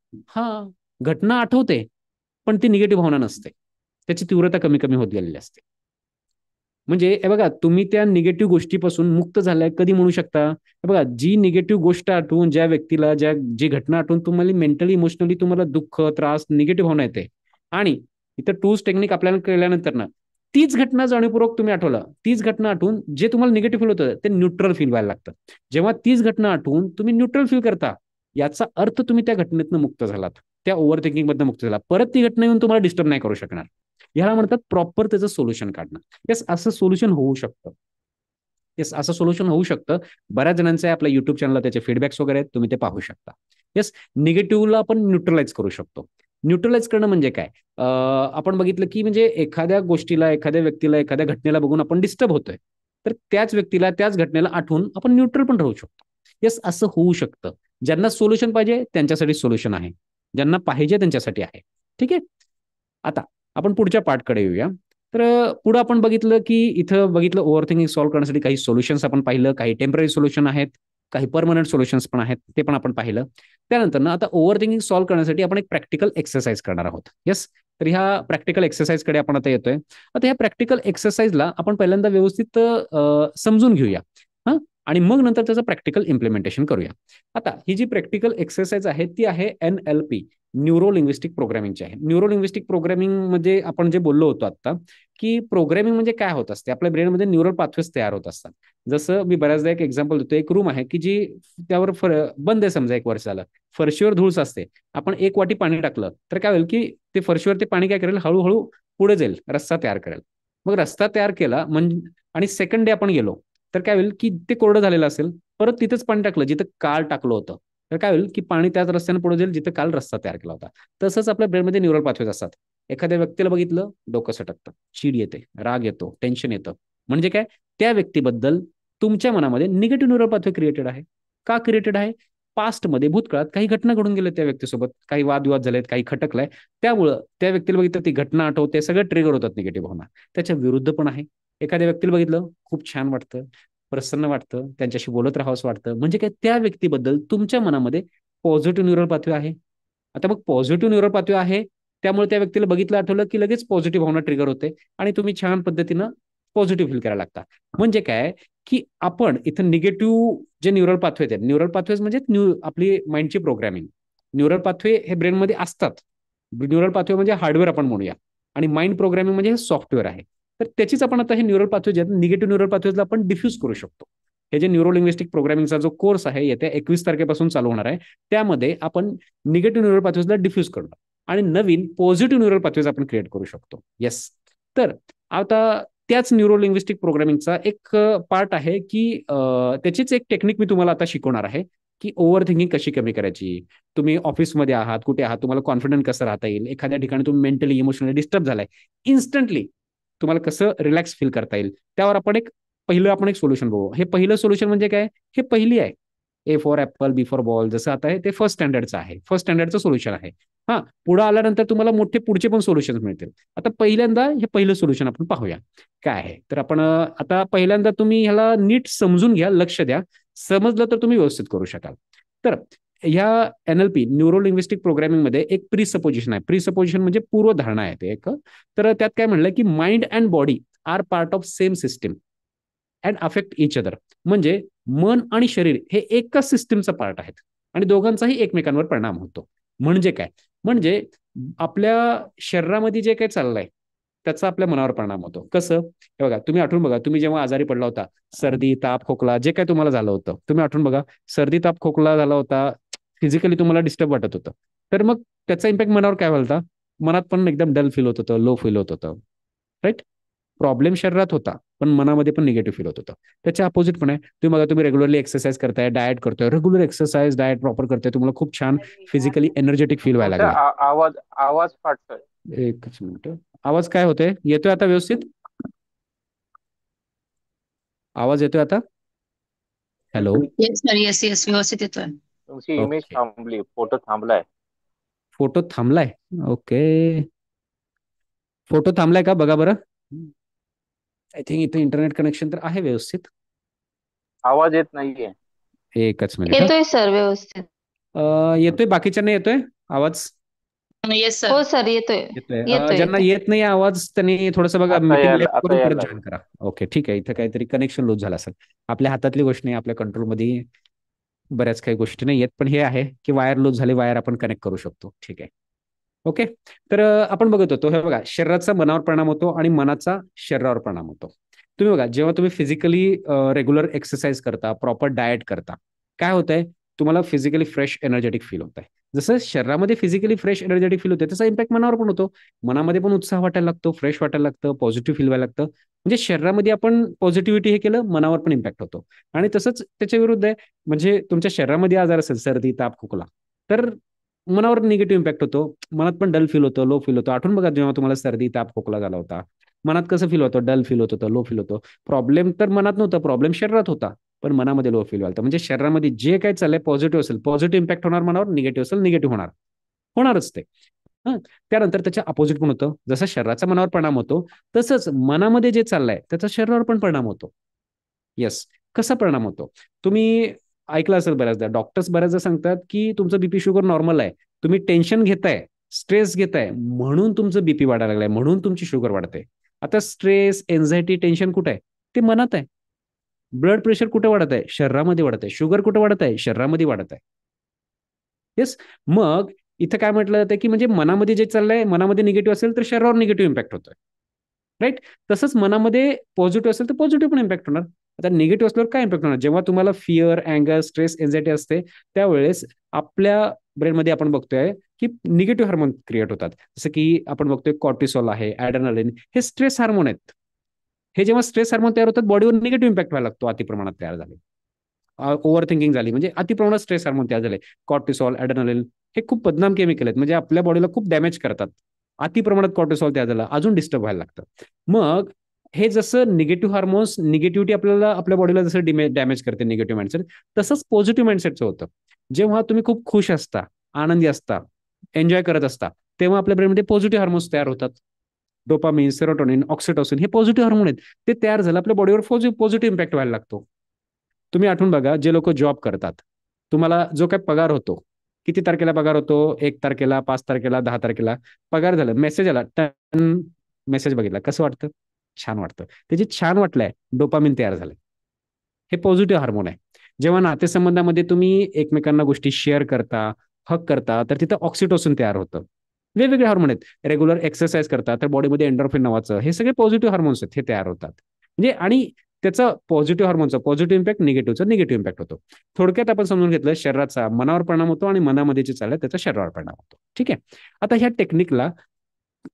घटना आठवते, पण ती निगेटिव्ह भावना नसते, त्याची तीव्रता कमी कमी होत गेलेली असते. म्हणजे हे बघा, तुम्ही त्या निगेटिव्ह गोष्टीपासून मुक्त झालाय कधी म्हणू शकता? हे बघा, जी निगेटिव्ह गोष्ट आठवून, ज्या व्यक्तीला, जी घटना आठवून तुम्हाला मेंटली, इमोशनली तुम्हाला दुःख, त्रास, निगेटिव्ह भावना येते, आणि इथं टूल्स टेक्निक आपल्याला केल्यानंतर ना तीच घटना जाणीवपूर्वक तुम्ही आठवलं, तीच घटना आठवून जे तुम्हाला निगेटिव्ह फील होतं ते न्यूट्रल फील व्हायला लागतं. जेव्हा तीच घटना आठवून तुम्ही न्यूट्रल फील करता, याचा अर्थ तुम्ही त्या घटनेतनं मुक्त झालात, त्या ओव्हर थिंकिंग मधनं मुक्त झाला. परत ती घटना येऊन तुम्हाला डिस्टर्ब नाही करू शकणार. ह्याला म्हणतात प्रॉपर त्याचं सोल्युशन काढणं. येस, असं सोल्युशन होऊ शकतं. असं सोल्युशन होऊ शकतं. बऱ्याच जणांचं आहे, आपल्या युट्यूब चॅनलला त्याचे फीडबॅक्स वगैरे आहेत, तुम्ही ते पाहू शकता. येस, निगेटिव्हला आपण न्यूट्रलाइज करू शकतो. न्यूट्रलाइज करणं म्हणजे काय? आपण बघितलं की म्हणजे एखाद्या गोष्टीला, एखाद्या व्यक्तीला, एखाद्या घटनेला बघून आपण डिस्टर्ब होतोय, तर त्याच व्यक्तीला, त्याच घटनेला आठवून आपण न्यूट्रल पण राहू शकतो. येस, असं होऊ शकतं. ज्यांना सोल्युशन पाहिजे त्यांच्यासाठी सोल्युशन आहे, ज्यांना पाहिजे त्यांच्यासाठी आहे. ठीक आहे, आता आपण पुढच्या पार्टकडे येऊया. तर पुढे आपण बघितलं की इथं बघितलं ओव्हर थिंकिंग सॉल्व्ह करण्यासाठी काही सोल्युशन्स आपण पाहिलं, काही टेम्पररी सोल्युशन आहेत, काही परमनंट सोल्युशन्स पण आहेत, ते पण आपण पाहिलं. त्यानंतर ना आता ओव्हर थिंकिंग सॉल्व्ह करण्यासाठी आपण एक प्रॅक्टिकल एक्सरसाइज करणार आहोत. येस, तर ह्या प्रॅक्टिकल एक्सरसाइजकडे आपण आता येतोय. आता ह्या प्रॅक्टिकल एक्सरसाइजला आपण पहिल्यांदा व्यवस्थित समजून घेऊया, आणि मग नंतर त्याचं प्रॅक्टिकल इम्प्लिमेंटेशन करूया. आता ही जी प्रॅक्टिकल एक्सरसाइज आहे ती आहे NLP, न्यूरो लिंग्विस्टिक प्रोग्रामिंगची आहे. न्यूरो लिंग्विस्टिक प्रोग्रामिंग म्हणजे आपण जे बोललो होतो आता, की प्रोग्रामिंग म्हणजे काय होत असते, आपल्या ब्रेनमध्ये न्यूरल पाथवेज तयार होत असतात. जसं मी बऱ्याचदा एक एक्झाम्पल देतो, एक रूम आहे की जी त्यावर बंद आहे, समजा 1 वर्ष झालं, फरशीवर धूळ असते, आपण 1 वाटी पाणी टाकलं तर काय होईल की ते फरशीवर ते पाणी काय करेल, हळूहळू पुढे जाईल, रस्ता तयार करेल. मग रस्ता तयार केला म्हणजे, आणि सेकंड डे आपण गेलो तर काय होईल की ते कोरडं झालेलं असेल, परत तिथंच पाणी टाकलं जिथं काल टाकलं होतं, तर काय होईल की पाणी त्याच रस्त्याने पुढे जाईल जिथं काल रस्ता तयार केला होता. तसंच आपल्या ब्रेनमध्ये न्यूरल पाथवेज असतात. एखाद्या व्यक्तीला बघितलं, डोकं सटकतं, चीड येते, राग येतो, टेन्शन येतं, म्हणजे काय, त्या व्यक्तीबद्दल तुमच्या मनामध्ये निगेटिव्ह न्यूरल पाथवे क्रिएटेड आहे. का क्रिएटेड आहे? पास्टमध्ये, भूतकाळात काही घटना घडून गेल्या त्या व्यक्तीसोबत, काही वादविवाद झालेत, काही खटकलाय, त्यामुळं त्या व्यक्तीला बघितलं ती घटना आठवते, सगळं ट्रिगर होतात निगेटिव्ह भावना. त्याच्या विरुद्ध पण आहे. एखाद्या व्यक्तीला बघितलं, खूप छान वाटतं, प्रसन्न वाटतं, त्यांच्याशी बोलत राहावंसं वाटतं, म्हणजे काय, त्या व्यक्तीबद्दल तुमच्या मनामध्ये पॉझिटिव्ह न्यूरल पाथवे आहे. आता मग पॉझिटिव्ह न्यूरल पाथवे आहे, त्यामुळे त्या व्यक्तीला बघितलं, आठवलं की लगेच पॉझिटिव्ह भावना ट्रिगर होते आणि तुम्ही छान पद्धतीनं पॉझिटिव्ह फील करायला लागता. म्हणजे काय की आपण इथं निगेटिव्ह जे न्यूरल पाथवे आहेत, न्यूरल पाथवेज म्हणजे आपली माइंडची प्रोग्रामिंग. न्यूरल पाथवे हे ब्रेनमध्ये असतात. न्यूरल पाथवे म्हणजे हार्डवेअर आपण म्हणूया, आणि माइंड प्रोग्रामिंग म्हणजे हे सॉफ्टवेअर आहे. तर त्याचीच आपण आता हे न्यूरल पाथवे जे आहेत, निगेटिव्ह न्यूरल पाथवेजला आपण डिफ्यूज करू शकतो. हे जे न्यूरोलिंग्विस्टिक प्रोग्रामिंगचा जो कोर्स आहे येत्या 21 तारखेपासून चालू होणार आहे, त्यामध्ये आपण निगेटिव्ह न्यूरल पाथवेजला डिफ्यूज करणार आणि नवीन पॉझिटिव्ह न्यूरल पाथवेज आपण क्रिएट करू शकतो. येस, तर आता त्याच न्यूरोलिंग्विस्टिक प्रोग्रामिंगचा एक पार्ट आहे की त्याचीच एक टेक्निक मी तुम्हाला आता शिकवणार आहे की ओव्हर थिंकिंग कशी कमी करायची. तुम्ही ऑफिसमध्ये आहात, कुठे आहात, तुम्हाला कॉन्फिडंट कसं राहता येईल, एखाद्या ठिकाणी तुम्ही मेंटली इमोशनली डिस्टर्ब झालाय, इन्स्टंटली तुम्हाला कसं रिलॅक्स फील करता येईल, त्यावर आपण एक सोल्युशन बघू. हे पहिलं सोल्युशन म्हणजे काय, हे पहिली आहे A for apple B for ball जसं आता आहे ते फर्स्ट स्टँडर्डचं आहे, फर्स्ट स्टँडर्डचं सोल्युशन आहे. हा, पुढे आल्यानंतर तुम्हाला पुढचे पण सोल्युशन मिळतील. आता पहिल्यांदा हे पहिलं सोल्युशन आपण पाहूया काय आहे. तर आपण आता पहिल्यांदा तुम्ही ह्याला नीट समजून घ्या, लक्ष द्या, समजलं तर तुम्ही व्यवस्थित करू शकाल. तर ह्या NLP न्यूरो लिंग्विस्टिक प्रोग्रामिंग मध्ये एक प्रीसपोजिशन आहे. प्रीसपोजिशन म्हणजे पूर्वधारणा आहे ते एक. तर त्यात काय म्हणलं की mind and body are part of same system and affect each other. म्हणजे मन आणि शरीर हे एकाच सिस्टीमचा पार्ट आहेत आणि दोघांचाही एकमेकांवर परिणाम होतो. म्हणजे काय, म्हणजे आपल्या शरीरामध्ये जे काही चाललंय त्याचा आपल्या मनावर परिणाम होतो. कसं, हे बघा, तुम्ही आठवून बघा, तुम्ही जेव्हा आजारी पडला होता, सर्दी ताप खोकला जे काही तुम्हाला झालं होतं, तुम्ही आठवून बघा, सर्दी ताप खोकला झाला होता, फिजिकली तुम्हाला डिस्टर्ब वाटत होतं, तर मग त्याचा इम्पॅक्ट मनावर काय व्हायला, मनात पण एकदम डल फील होत होतं, लो फील होत होतं, राईट. प्रॉब्लेम शरीरात होता पण मनामध्ये पण निगेटिव्ह फील होत होतं. त्याच्या अपोजिट पण आहे. तुम्ही बघा, तुम्ही रेग्युलरली एक्सरसाइज करताय, डाएट करतोय, रेग्युलर एक्सरसाइज डाएट प्रॉपर करताय, तुम्हाला खूप छान फिजिकली एनर्जेटिक फील व्हायला तुमचा लागलाय. आवाज आवाज फाटतोय. एकच मिनिट, आवाज काय होतोय, येतोय आता व्यवस्थित, आवाज येतोय आता, hello. Yes sir, yes yes, व्यवस्थित येतोय. तुमची इमेज ओके, थांबली, फोटो थांबलाय. फोटो थांबलाय, ओके, फोटो थांबलाय का बघा बरं. आय थिंक इथे इंटरनेट कनेक्शन तर आहे व्यवस्थित. आवाज येत नाहीये. एकच मिनिट. येतोय सर व्यवस्थित. येतोय, बाकीच्यांना येतोय आवाज. येस हो सर. सर, येतोय येतोय. येतोय ज्यांना येतोय. येत नाही आवाज त्यांनी थोडंसं बघा, आता मीटिंग यायला लेफ्ट आता करून यायला परत लागलं. जॉईन करा. ओके, ठीक आहे. इथं काहीतरी कनेक्शन लूज झालं असेल. आपल्या हातातली गोष्ट नाही, आपल्या कंट्रोलमध्ये बऱ्याच काही गोष्टी नाही येत, पण हे आहे की वायर लूज झाले, वायर आपण कनेक्ट करू शकतो. ठीक आहे, ओके. तर आपण बघत होतो, हे बघा, शरीराचा मनावर परिणाम होतो आणि मनाचा शरीरावर परिणाम होतो. तुम्ही बघा, जेव्हा तुम्ही फिजिकली रेग्युलर एक्सरसाइज करता, प्रॉपर डाएट करता, काय होतंय, तुम्हाला फिजिकली फ्रेश एनर्जेटिक फील होत आहे. जसं शरीरामध्ये फिजिकली फ्रेश एनर्जेटिक फील होते, त्याचा इम्पॅक्ट मनावर पण होतो. मनामध्ये पण उत्साह वाटायला लागतो, फ्रेश वाटायला लागतं, पॉझिटिव्ह फील व्हायला लागतं. म्हणजे शरीरामध्ये आपण पॉझिटिव्हिटी हे केलं, मनावर पण इम्पॅक्ट होतो. आणि तसंच त्याच्या विरुद्ध आहे, म्हणजे तुमच्या शरीरामध्ये आजार असेल, सर्दी ताप खोकला, तर मनावर निगेटिव्ह इम्पॅक्ट होतो. मनात पण डल फील होतं, लो फील होतं. आठवून बघा, जेव्हा तुम्हाला सर्दी ताप खोकला झाला होता, मनात कसं फील होतं, डल फील होत होतं, लो फील होतं. प्रॉब्लेम तर मनात नव्हता, प्रॉब्लेम शरीरात होता, पण मनामध्ये लो फील व्हायला. म्हणजे शरीरामध्ये जे काही चाललंय पॉझिटिव्ह असेल पॉझिटिव्ह इम्पॅक्ट होणार मनावर, निगेटिव्ह असेल निगेटिव्ह होणारच ते. हं. त्यानंतर त्याच्या अपोजिट पण होतं. जसं शरीराचा मनावर परिणाम होतो, तसंच मनामध्ये जे चाललंय त्याचा शरीरावर पण परिणाम होतो. येस, कसा परिणाम होतो, तुम्ही ऐकलं असेल बऱ्याचदा, डॉक्टर्स बऱ्याचदा सांगतात की तुमचं बीपी शुगर नॉर्मल आहे, तुम्ही टेन्शन घेताय, स्ट्रेस घेताय, म्हणून तुमचं बीपी वाढायला लागलाय, म्हणून तुमची शुगर वाढते. आता स्ट्रेस, एन्झायटी, टेन्शन कुठे आहे, ते मनात आहे. ब्लड प्रेशर कुठे वाढत आहे, शरीरामध्ये वाढत आहे. शुगर कुठे वाढत आहे, शरीरामध्ये वाढत आहे. येस, मग इथं काय म्हटलं जातं की म्हणजे मनामध्ये जे चाललंय, मनामध्ये निगेटिव्ह असेल तर शरीरावर निगेटिव्ह इम्पॅक्ट होतोय, राईट. तसंच मनामध्ये पॉझिटिव्ह असेल तर पॉझिटिव्ह पण इम्पॅक्ट होणार. आता निगेटिव्ह असल्यावर काय इम्पॅक्ट होणार, जेव्हा तुम्हाला फिअर, अँगर, स्ट्रेस, एन्झायटी असते, त्यावेळेस आपल्या ब्रेनमध्ये आपण बघतोय की निगेटिव्ह हार्मोन क्रिएट होतात. जसं की आपण बघतोय कॉर्टिसॉल आहे, ॲड्रेनालिन, हे स्ट्रेस हार्मोन आहेत. हे जेव्हा स्ट्रेस हार्मोन तयार होतात, बॉडीवर निगेटिव्ह इम्पॅक्ट व्हायला लागतो, अति प्रमाणात तयार झाले. ओव्हर थिंकिंग झाली म्हणजे अति प्रमाणात स्ट्रेस हार्मोन तयार झाले. कॉर्टिसॉल, ॲड्रेनालिन हे खूप बदनाम केमिकल आहेत, म्हणजे आपल्या बॉडीला खूप डॅमेज करतात. अति प्रमाणात कॉर्टिसॉल तयार झाला, अजून डिस्टर्ब व्हायला लागतं. मग हे जसं निगेटिव्ह हार्मोन्स, निगेटिव्हिटी आपल्याला आपल्या बॉडीला जसं डॅमेज करते निगेटिव्ह माइंडसेट, तसंच पॉझिटिव्ह माइंडसेटचं होतं. जेव्हा तुम्ही खूप खुश असता, आनंदी असता, एन्जॉय करत असता, तेव्हा आपल्या ब्रेनमध्ये पॉझिटिव्ह हार्मोन्स तयार होतात. डोपामिन, सेरोटोनिन, ऑक्सिटोसिन हे पॉझिटिव्ह हार्मोन आहेत. ते तयार झालं, आपल्या बॉडीवर पॉझिटिव्ह इम्पॅक्ट व्हायला लागतो. तुम्ही आठवून बघा, जे लोक जॉब करतात, तुम्हाला जो काही पगार होतो, किती तारखेला पगार होतो, 1 तारखेला, 5 तारखेला, 10 तारखेला पगार झालं, मेसेज आला, टन, मेसेज बघितला, कसं वाटतं, छान वाटतं. त्याची छान वाटलंय, डोपामिन तयार झालंय, हे पॉझिटिव्ह हार्मोन आहे. जेव्हा नातेसंबंधामध्ये तुम्ही एकमेकांना गोष्टी शेअर करता, हक करता, तर तिथं ऑक्सिटोसिन तयार होतं. वेगवेगळे हार्मोन आहेत. रेग्युलर एक्सरसाइज करता तर बॉडीमध्ये एंडोर्फिन नावाचं, हे सगळे पॉझिटिव्ह हार्मोन्स आहेत, हे तयार होतात. म्हणजे आणि त्याचा पॉझिटिव्ह हार्मोनचा पॉझिटिव्ह इम्पॅक्ट, निगेटिव्हचा निगेटिव्ह इम्पॅक्ट होतो. थोडक्यात आपण समजून घेतलं, शरीराचा मनावर परिणाम होतो आणि मनामध्ये जे चाललं त्याचा शरीरावर परिणाम होतो. ठीक आहे. आता ह्या टेक्निकला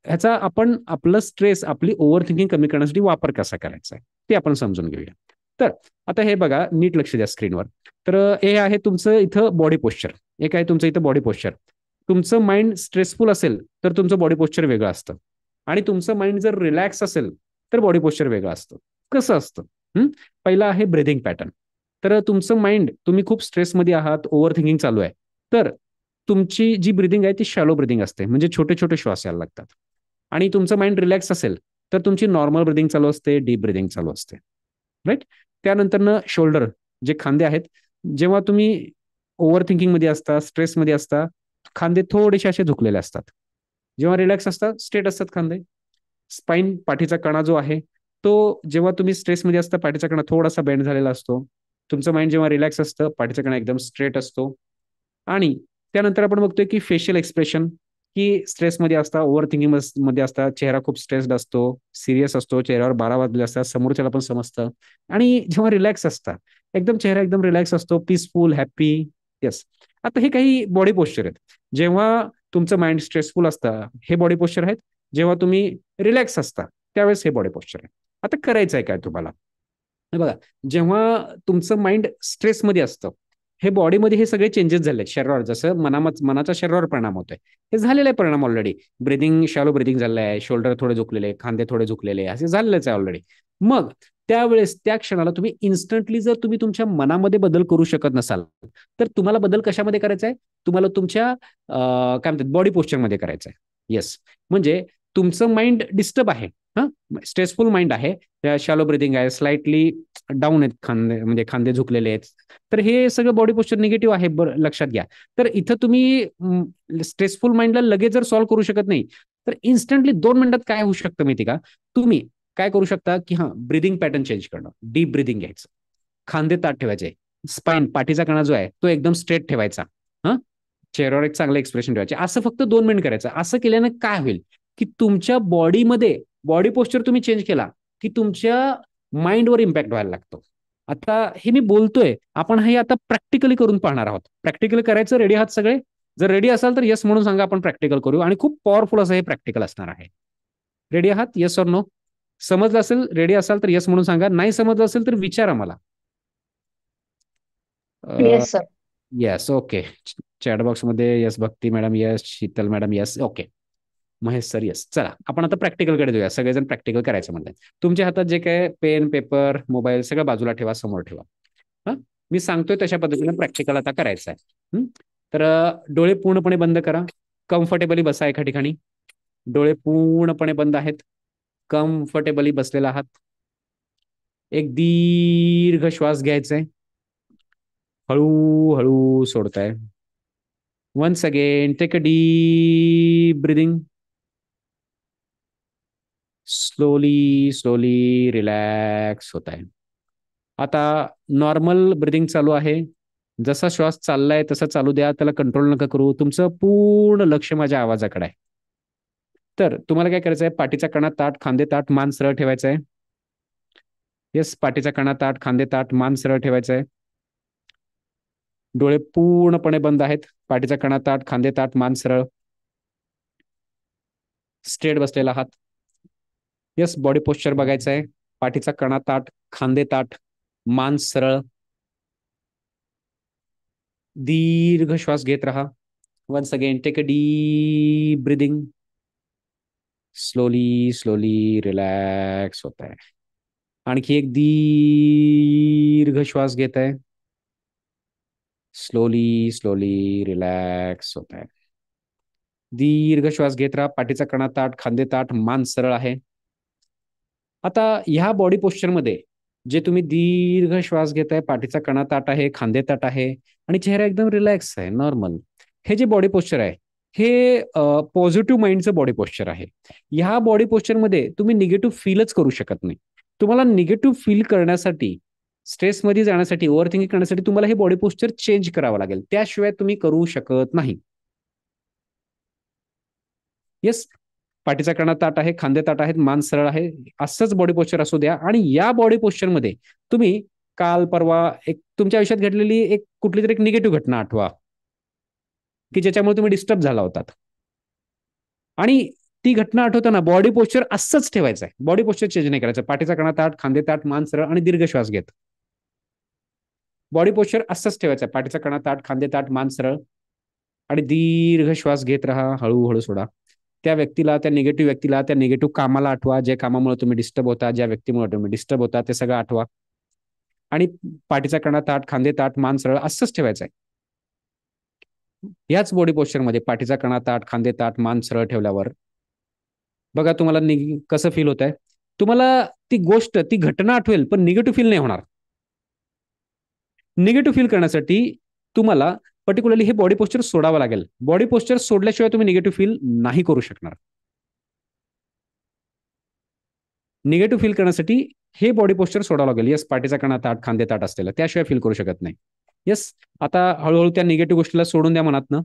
ह्याचा आपण आपलं स्ट्रेस, आपली ओव्हर थिंकिंग कमी करण्यासाठी वापर कसा करायचा आहे ते आपण समजून घेऊया. तर आता हे बघा, नीट लक्ष द्या स्क्रीनवर. तर हे आहे तुमचं इथं बॉडी पोश्चर, एक आहे तुमचं इथं बॉडी पोश्चर. तुमचं माइंड स्ट्रेसफुल असेल तर तुमचं बॉडी पोश्चर वेगळं असतं, आणि तुमचं माइंड जर रिलॅक्स असेल तर बॉडी पोश्चर वेगळं असतं. कसं असतं? पहिला आहे ब्रिदिंग पॅटर्न. तर तुमचं माइंड, तुम्ही खूप स्ट्रेसमध्ये आहात, ओव्हर थिंकिंग चालू आहे, तर तुमची जी ब्रिदिंग आहे ती शॅलो ब्रिदिंग असते, म्हणजे छोटे छोटे श्वास यायला लागतात. आणि तुमचं माइंड रिलॅक्स असेल तर तुमची नॉर्मल ब्रिदिंग चालू असते, डीप ब्रिदिंग चालू असते. राईट. त्यानंतर शोल्डर, जे खांदे आहेत, जेव्हा तुम्ही ओव्हर थिंकिंग मध्ये असता, स्ट्रेसमध्ये असता, खांदे थोडेसे असे झुकलेले असतात. जेव्हा रिलॅक्स असतात स्ट्रेट असतात खांदे. स्पाइन, पाठीचा कणा जो आहे तो, जेव्हा तुम्ही स्ट्रेसमध्ये असता पाठीचा कणा थोडासा बेंड झालेला असतो. तुमचं माइंड जेव्हा रिलॅक्स असतं पाठीचा कणा एकदम स्ट्रेट असतो. आणि त्यानंतर आपण बघतोय की फेशियल एक्सप्रेशन, की स्ट्रेसमध्ये असता, ओव्हर थिंकिंग मध्ये असता, चेहरा खूप स्ट्रेस्ड असतो, सिरियस असतो, चेहऱ्यावर 12 वाजले असतात, समोरच्याला पण समजतं. आणि जेव्हा रिलॅक्स असता एकदम चेहरा एकदम रिलॅक्स असतो, पीसफुल, हॅप्पी. येस. आता हे काही बॉडी पोश्चर आहेत. जेव्हा तुमचं माइंड स्ट्रेसफुल असतं हे बॉडी पोश्चर आहेत, जेव्हा तुम्ही रिलॅक्स असता त्यावेळेस हे बॉडी पोश्चर आहे. आता करायचं आहे काय तुम्हाला? हे बघा, जेव्हा तुमचं माइंड स्ट्रेसमध्ये असतं, हे बॉडीमध्ये हे सगळे चेंजेस झाले शरीरावर, जसं मनाचा शरीरावर परिणाम होतोय, हे झालेला आहे परिणाम ऑलरेडी. ब्रिदिंग, शॅलो ब्रिदिंग झालं आहे, शोल्डर थोडे झुकलेले, खांदे थोडे झुकलेले, असे झालेलेच आहे ऑलरेडी. मग त्यावेळेस त्या क्षणाला तुम्ही इन्स्टंटली जर तुम्ही तुमच्या मनामध्ये बदल करू शकत नसाल तर तुम्हाला बदल कशामध्ये करायचा आहे? तुम्हाला तुमच्या काय म्हणतात बॉडी पोश्चरमध्ये करायचा आहे. येस. म्हणजे तुमचं माइंड डिस्टर्ब आहे, हा, स्ट्रेसफुल माइंड आहे, शॅलो ब्रिदिंग आहे, स्लाइटली डाऊन आहेत खांदे, म्हणजे खांदे झुकलेले आहेत, तर हे सगळं बॉडी पोश्चर निगेटिव्ह आहे, लक्षात घ्या. तर इथं तुम्ही स्ट्रेसफुल माइंडला लगेच जर सॉल्व्ह करू शकत नाही तर इन्स्टंटली 2 मिनिटात काय होऊ शकतं माहिती का? तुम्ही काय करू शकता की ब्रिदिंग पॅटर्न चेंज करणं, डीप ब्रिदिंग घ्यायचं, खांदे ताठ ठेवायचे, स्पाइन, पाठीचा कणा जो आहे तो एकदम स्ट्रेट ठेवायचा, हा, चेहऱ्यावर एक चांगलं एक्सप्रेशन ठेवायचे. असं फक्त 2 मिनिट करायचं. असं केल्यानं काय होईल की तुमच्या बॉडीमध्ये, बॉडी पोश्चर तुम्ही चेंज केला की तुमच्या माइंडवर इम्पॅक्ट व्हायला लागतो. आता हे मी बोलतोय, आपण हे आता प्रॅक्टिकली करून पाहणार आहोत. प्रॅक्टिकल करायचं, रेडी आहात सगळे? जर रेडी असाल तर येस म्हणून सांगा, आपण प्रॅक्टिकल करू. आणि खूप पॉवरफुल असं हे प्रॅक्टिकल असणार आहे. रेडी आहात? Yes or no? समजलं असेल, रेडी असाल तर येस म्हणून सांगा, नाही समजलं असेल तर विचारा मला. Yes sir. Yes, okay. Chat box मध्ये yes Bhakti madam, yes Sheetal madam, yes, okay. Mahesh sir, yes. चला आपण आता प्रॅक्टिकल कडे जाऊया. सगळेजण प्रॅक्टिकल करायचं म्हणतात. तुमच्या हातात जे काय पेन, पेपर, मोबाईल सगळं बाजूला ठेवा, समोर ठेवा. हा, मी सांगतोय तशा पद्धतीने प्रॅक्टिकल आता करायचं आहे. तर डोळे पूर्णपणे बंद करा, कम्फर्टेबली बसा एका ठिकाणी. डोळे पूर्णपणे बंद आहेत, कम्फर्टेबली बसलेला आहात. एक दीर्घ श्वास घ्यायचा आहे, हळूहळू सोडताय. Once again take a deep breathing. Slowly slowly relax होत आहे. आता नॉर्मल ब्रिदिंग चालू आहे, जसा श्वास चाललाय तसा चालू द्या, त्याला कंट्रोल नका करू. तुमचं पूर्ण लक्ष माझ्या आवाजाकडे आहे. तर तुम्हाला काय करायचं आहे? पाठीचा कणा ताठ, खांदे ताठ, मान सरळ ठेवायचं आहे. येस, पाठीचा कणा ताठ, खांदे ताठ, मान सरळ ठेवायचं आहे. डोळे पूर्णपणे बंद आहेत, पाठीचा कणा ताठ, खांदे ताठ, मान सरळ, स्ट्रेट बसलेला आहात. येस, बॉडी पोश्चर बघायचं आहे. पाठीचा कणा ताठ, खांदे ताठ, मान सरळ. दीर्घ श्वास घेत राहा. Once again take a deep breathing. Slowly slowly relax होत आहे. आणखी एक दीर्घ श्वास घेत आहे. स्लोली स्लोली रिलॅक्स होत आहे. दीर्घ श्वास घेत राहा. पाठीचा कणा ताठ, खांदे ताठ, मान सरळ आहे. आता ह्या बॉडी पोश्चरमध्ये जे तुम्ही दीर्घ श्वास घेताय, पाठीचा कणा ताठ आहे, खांदे ताठ आहे आणि चेहरा एकदम रिलॅक्स आहे, नॉर्मल, हे जे बॉडी पोश्चर आहे हे पॉझिटिव्ह माइंडचं बॉडी पोश्चर आहे. ह्या बॉडी पोश्चरमध्ये तुम्ही निगेटिव्ह फीलच करू शकत नाही. तुम्हाला निगेटिव्ह फील करण्यासाठी, स्ट्रेसमध्ये जाण्यासाठी, ओव्हर थिंकिंग करण्यासाठी तुम्हाला हे बॉडी पोश्चर चेंज करावं लागेल, त्याशिवाय तुम्ही करू शकत नाही. येस. पाठीचा कणा ताठ आहे, खांदे ताठ आहेत, मान सरळ आहे, असंच बॉडी पोस्चर असू द्या. आणि या बॉडी पोस्चरमध्ये तुम्ही काल परवा एक तुमच्या आयुष्यात घडलेली एक कुठली तरी एक निगेटिव्ह घटना आठवा की ज्याच्यामुळे तुम्ही डिस्टर्ब झाला होतात, आणि ती घटना आठवताना बॉडी पोस्चर असंच ठेवायचं आहे, बॉडी पोस्चर चेंज नाही करायचं. पाठीचा कणा ताठ, खांदे ताठ, मान सरळ आणि दीर्घ श्वास घेत बॉडी पोस्चर असंच ठेवायचं आहे. पाठीचा कणा ताठ, खांदे ताठ, मान सरळ आणि दीर्घ श्वास घेत राहा, हळूहळू सोडा. त्या व्यक्तीला, त्या निगेटिव्ह व्यक्तीला, त्या निगेटिव्ह कामाला आठवा, ज्या कामामुळे तुम्ही डिस्टर्ब होता, ज्या व्यक्तीमुळे तुम्ही डिस्टर्ब होता, ते सगळं आठवा. आणि पाठीचा कणा ताठ, खांदे ताठ, मान सरळ असंच ठेवायचं आहे. याच बॉडी पोस्चरमध्ये पाठीचा कणा ताठ, खांदे ताठ, मान सरळ ठेवल्यावर बघा तुम्हाला कसं फील होत आहे. तुम्हाला ती गोष्ट, ती घटना आठवेल, पण निगेटिव्ह फील नाही होणार. निगेटिव्ह फील करण्यासाठी तुम्हाला पर्टिक्युलरली हे बॉडी पोस्चर सोडावं लागेल. बॉडी पोस्चर सोडल्याशिवाय तुम्ही निगेटिव्ह फील नाही करू शकणार. निगेटिव्ह फील करण्यासाठी हे बॉडी पोस्चर सोडावं लागेल. येस, पाठीचा कणा ताठ, खांदे ताठ असलेला, त्याशिवाय फील करू शकत नाही. येस, आता हळूहळू त्या निगेटिव्ह गोष्टीला सोडून द्या मनातनं,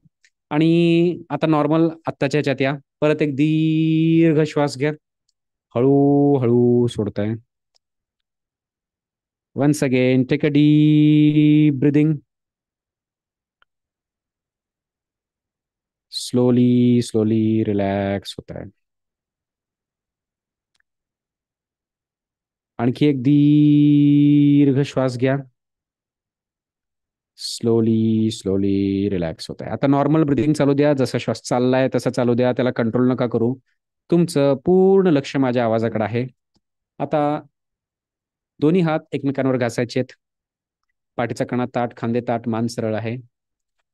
आणि आता नॉर्मल आत्ताच्या ह्याच्यात या. परत एक दीर्घ श्वास घ्या, हळूहळू सोडताय. Once again take a deep breathing. Slowly slowly relax होत आहे. आणखी एक दीर्घ श्वास घ्या, स्लोली स्लोली रिलॅक्स होत आहे. आता नॉर्मल ब्रिदिंग चालू द्या, जसा श्वास चाललाय तसा चालू द्या, त्याला कंट्रोल नका करू. तुमचं पूर्ण लक्ष माझ्या आवाजाकडे आहे. आता दोन्ही हात एकमेकांवर घासायचेत. पाठीचा कणा ताठ, खांदे ताठ, मान सरळ आहे.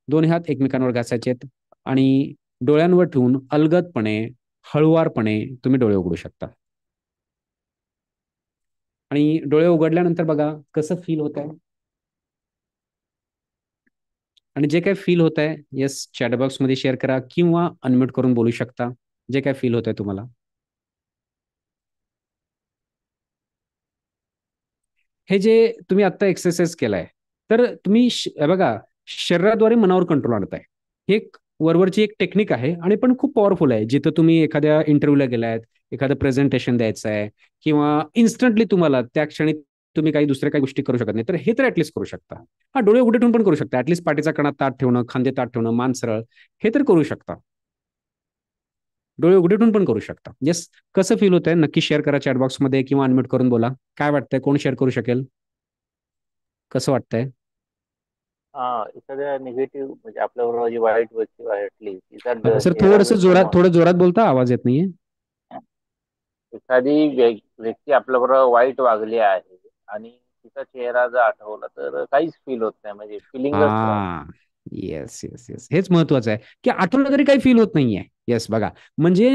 दोन्ही हात एकमेकांवर घासायचेत आणि डोळ्यांवर ठेवून अलगदपणे, हळुवारपणे तुम्ही डोळे उघडू शकता. आणि डोळे उघडल्यानंतर बघा कसं फील होत आहे. आणि जे काय फील होत आहे, येस, चॅट बॉक्स मध्ये शेअर करा किंवा अनम्यूट करून बोलू शकता. जे काय फील होत आहे तुम्हाला, हे जे तुम्ही आता एक्सरसाइज केलाय, तर तुम्ही बघा शरीराद्वारे मनावर कंट्रोल आणताय. हे एक वरवरची एक टेक्निक आहे आणि पण खूप पॉवरफुल आहे. जिथं तुम्ही एखाद्या इंटरव्ह्यूला गेलायत, एखादं प्रेझेंटेशन द्यायचं आहे, किंवा इन्स्टंटली तुम्हाला त्या क्षणी तुम्ही काही दुसऱ्या काही गोष्टी करू शकत नाही, तर हे तर ऍटलीस्ट करू शकता. हा, डोळे उघडे ठेवून पण करू शकता. ऍटलीस्ट पाठीचा कणा ताठ ठेवणं, खांदे ताठ ठेवणं, मान सरळ, हे तर करू शकता. डोळे उघडे ठेवून पण करू शकता. येस, कसं फील होत आहे नक्की शेअर करा चॅटबॉक्स मध्ये किंवा अनम्यूट करून बोला. काय वाटतंय, कोण शेअर करू शकेल, कसं वाटतंय? एखाद्या निगेटिव्ह म्हणजे आपल्याबरोबर जी वाईट व्यक्ती वाटली तिचा सर चेहरा थोडस जर जोरात, समोर थोडं जोरात बोलता, आवाज येत नाहीये. एखादी व्यक्ती आपल्याबरोबर वाईट वागली आहे आणि तिचा चेहरा जर आठवला तर काहीच फील होत नाही, म्हणजे फिलिंगच राहत. हा, येस येस येस, हेच महत्वाचं आहे की आठवलं तरी काही फील होत नाहीये. येस, बघा म्हणजे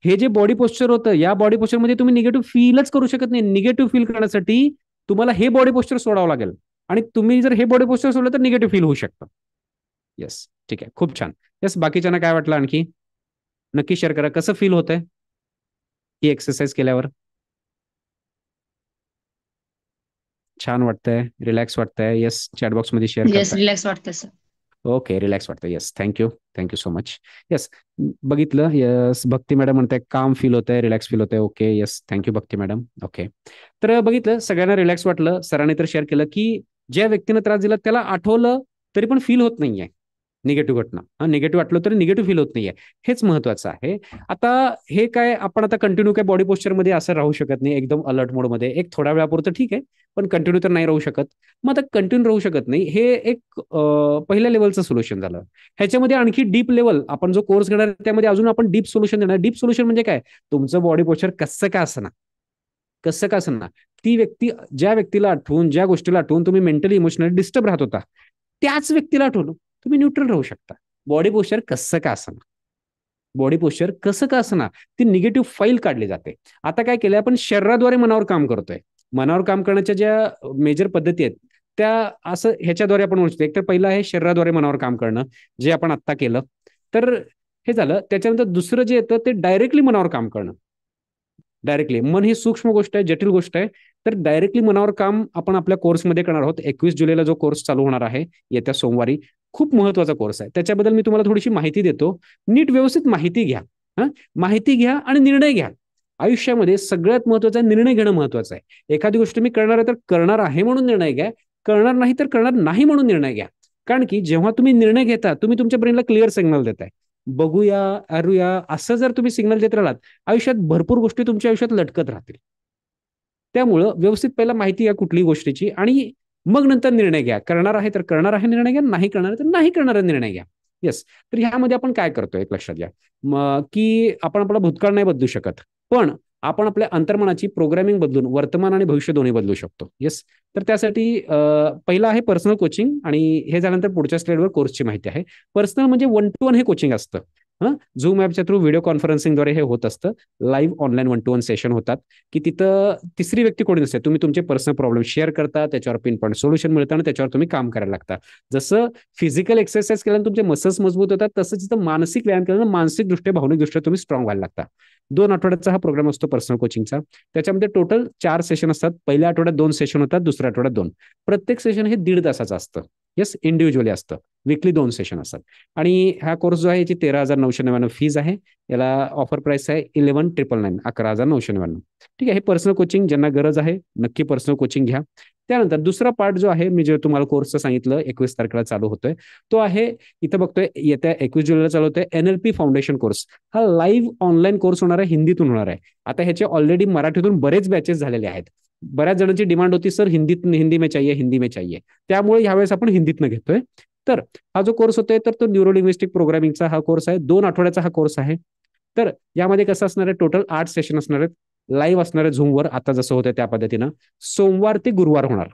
हे जे बॉडी पोस्चर होतं, या बॉडी पोस्चर मध्ये तुम्ही निगेटिव्ह फीलच करू शकत नाही. निगेटिव्ह फील करण्यासाठी तुम्हाला हे बॉडी पोस्चर सोडावं लागेल, आणि तुम्ही जर हे बॉडी पोस्चर सोडलं तर निगेटिव्ह फील होऊ शकतं. येस, ठीक आहे, खूप छान. येस, बाकीच्यांना काय वाटलं आणखी नक्की शेअर करा. कसं फील होतंय ही एक्सरसाइज केल्यावर? छान वाटतंय, रिलॅक्स वाटतंय? येस, चॅटबॉक्स मध्ये शेअर येस, करा. रिलॅक्स वाटतं सर. ओके, रिलॅक्स वाटतं. Yes, thank you, thank you so much. Yes, बघितलं. येस, भक्ती मॅडम म्हणताय काम फील होत आहे, रिलॅक्स फील होत आहे. ओके, येस, थँक्यू भक्ती मॅडम. ओके, तर बघितलं सगळ्यांना रिलॅक्स वाटलं. सरांनी तर शेअर केलं की ज्या व्यक्तीनं त्रास दिला त्याला आठवलं तरी पण फील होत नाहीये निगेटिव्ह घटना. हा, निगेटिव्ह वाटलं तरी निगेटिव्ह फील होत नाहीये, हेच महत्वाचं आहे. आता हे काय आपण आता कंटिन्यू काय बॉडी पोस्चर मध्ये असं राहू शकत नाही एकदम अलर्ट मोड मध्ये. एक थोड्या वेळापुरतं ठीक आहे, पण कंटिन्यू तर नाही राहू शकत. मग आता कंटिन्यू राहू शकत नाही, हे एक पहिल्या लेवलचं सोल्युशन झालं. ह्याच्यामध्ये आणखी डीप लेवल आपण जो कोर्स घेणार त्यामध्ये अजून आपण डीप सोल्युशन देणार. डीप सोल्युशन म्हणजे काय, तुमचं बॉडी पोस्चर कसं का असणार, कसं का असणार, ती व्यक्ती, ज्या व्यक्तीला आठवून, ज्या गोष्टीला आठवून तुम्ही मेंटली इमोशनली डिस्टर्ब राहत होता, त्याच व्यक्तीला आठवून तुम्ही न्यूट्रल राहू शकता. बॉडी पोस्चर कसं का असणार, बॉडी पोस्चर कसं का असणार, ती निगेटिव्ह फाईल काढली जाते. आता काय केलंय आपण, शरीराद्वारे मनावर काम करतोय. मनावर काम करण्याच्या ज्या मेजर पद्धती आहेत त्या असं ह्याच्याद्वारे आपण म्हणू शकतो. एक तर पहिलं आहे शरीराद्वारे मनावर काम करणं, जे आपण आत्ता केलं, तर हे झालं. त्याच्यानंतर दुसरं जे येतं ते डायरेक्टली मनावर काम करणं. डायरेक्टली मन ही सूक्ष्म गोष्ट आहे, जटिल गोष्ट आहे, तर डायरेक्टली मनावर काम आपण आपल्या कोर्समध्ये करणार आहोत. 21 जुलैला जो कोर्स चालू होणार आहे येत्या सोमवारी, खूप महत्वाचा कोर्स आहे. त्याच्याबद्दल मी तुम्हाला थोडीशी माहिती देतो. नीट व्यवस्थित माहिती घ्या. माहिती घ्या आणि निर्णय घ्या. आयुष्यामध्ये सगळ्यात महत्वाचा निर्णय घेणं महत्वाचं आहे. एखादी गोष्ट मी करणार आहे तर करणार आहे म्हणून निर्णय घ्या, करणार नाही तर करणार नाही म्हणून निर्णय घ्या. कारण की जेव्हा तुम्ही निर्णय घेता तुम्ही तुमच्या ब्रेनला क्लिअर सिग्नल देताय. बघूया, अरूया असं जर तुम्ही सिग्नल देत राहिलात आयुष्यात भरपूर गोष्टी तुमच्या आयुष्यात लटकत राहतील. त्यामुळं व्यवस्थित पहिला माहिती घ्या कुठलीही गोष्टीची आणि मग नंतर निर्णय घ्या. करणार आहे तर करणार आहे निर्णय घ्या, नाही करणार तर नाही करणार निर्णय घ्या. येस. तर ह्यामध्ये आपण काय करतोय एक लक्षात घ्या की आपण आपला भूतकाळ नाही बदलू शकत, पण आपण आपल्या अंतर्मनाची प्रोग्रामिंग बदलून वर्तमान आणि भविष्य दोन्ही बदलू शकतो. येस. तर त्यासाठी पहिलं आहे पर्सनल कोचिंग आणि हे झाल्यानंतर पुढच्या स्लाइडवर कोर्सची माहिती आहे. पर्सनल म्हणजे 1 to 1 हे कोचिंग असतं. झूम ॲपच्या थ्रू व्हिडिओ कॉन्फरन्सिंगद्वारे हे होत असतं. लाईव्ह ऑनलाईन 1 to 1 सेशन होतात की तिथं तिसरी व्यक्ती कोणी नसते. तुम्ही तुमचे पर्सनल प्रॉब्लेम शेअर करता, त्याच्यावर पिन पॉईंट सोल्युशन मिळतं आणि त्याच्यावर तुम्ही काम करायला लागता. जसं फिजिकल एक्सरसाइज केल्यानं तुमचे मसल्स मजबूत होतात तसंच तिथं मानसिक व्यायाम केल्यानं मानसिकदृष्ट्या भावनिकदृष्ट्या तुम्ही स्ट्रॉंग व्हायला लागता. 2 आठवड्याचा हा प्रोग्राम असतो पर्सनल कोचिंगचा. त्याच्यामध्ये टोटल 4 सेशन असतात. पहिल्या आठवड्यात 2 सेशन होतात, दुसऱ्या आठवड्यात 2. प्रत्येक सेशन हे 1.5 तासाचं असतं. येस, इंडिव्हिज्युअली असतं. वीकली 2 सेशन असतात. आणि हा कोर्स जो आहे याची 13,999 फीज आहे. याला ऑफर प्राइस आहे 11,999 11,999. ठीक आहे. हे पर्सनल कोचिंग ज्यांना गरज आहे नक्की पर्सनल कोचिंग घ्या. त्यानंतर दुसरा पार्ट जो आहे मी जे तुम्हाला कोर्सचं सांगितलं 21 तारखेला चालू होतोय तो आहे इथं बघतोय येत्या 21 जुलैला चालू होतोय NLP फाउंडेशन कोर्स. हा लाईव्ह ऑनलाईन कोर्स होणार आहे, हिंदीतून होणार आहे. आता ह्याचे ऑलरेडी मराठीतून बरेच बॅचेस झालेले आहेत. बऱ्याच जणांची डिमांड होती सर हिंदी में चाहिए, हिंदी में चाहिए. त्यामुळे ह्यावेळेस आपण हिंदीतनं घेतोय. तर हा जो कोर्स होतोय तर तो न्यूरोलिंग्विस्टिक प्रोग्रामिंगचा हा कोर्स आहे. 2 आठवड्याचा हा कोर्स आहे. तर यामध्ये कसं असणार आहे टोटल 8 सेशन असणार आहेत. लाईव्ह असणार आहे झूमवर आता जसं होतं त्या पद्धतीनं. सोमवार ते गुरुवार होणार.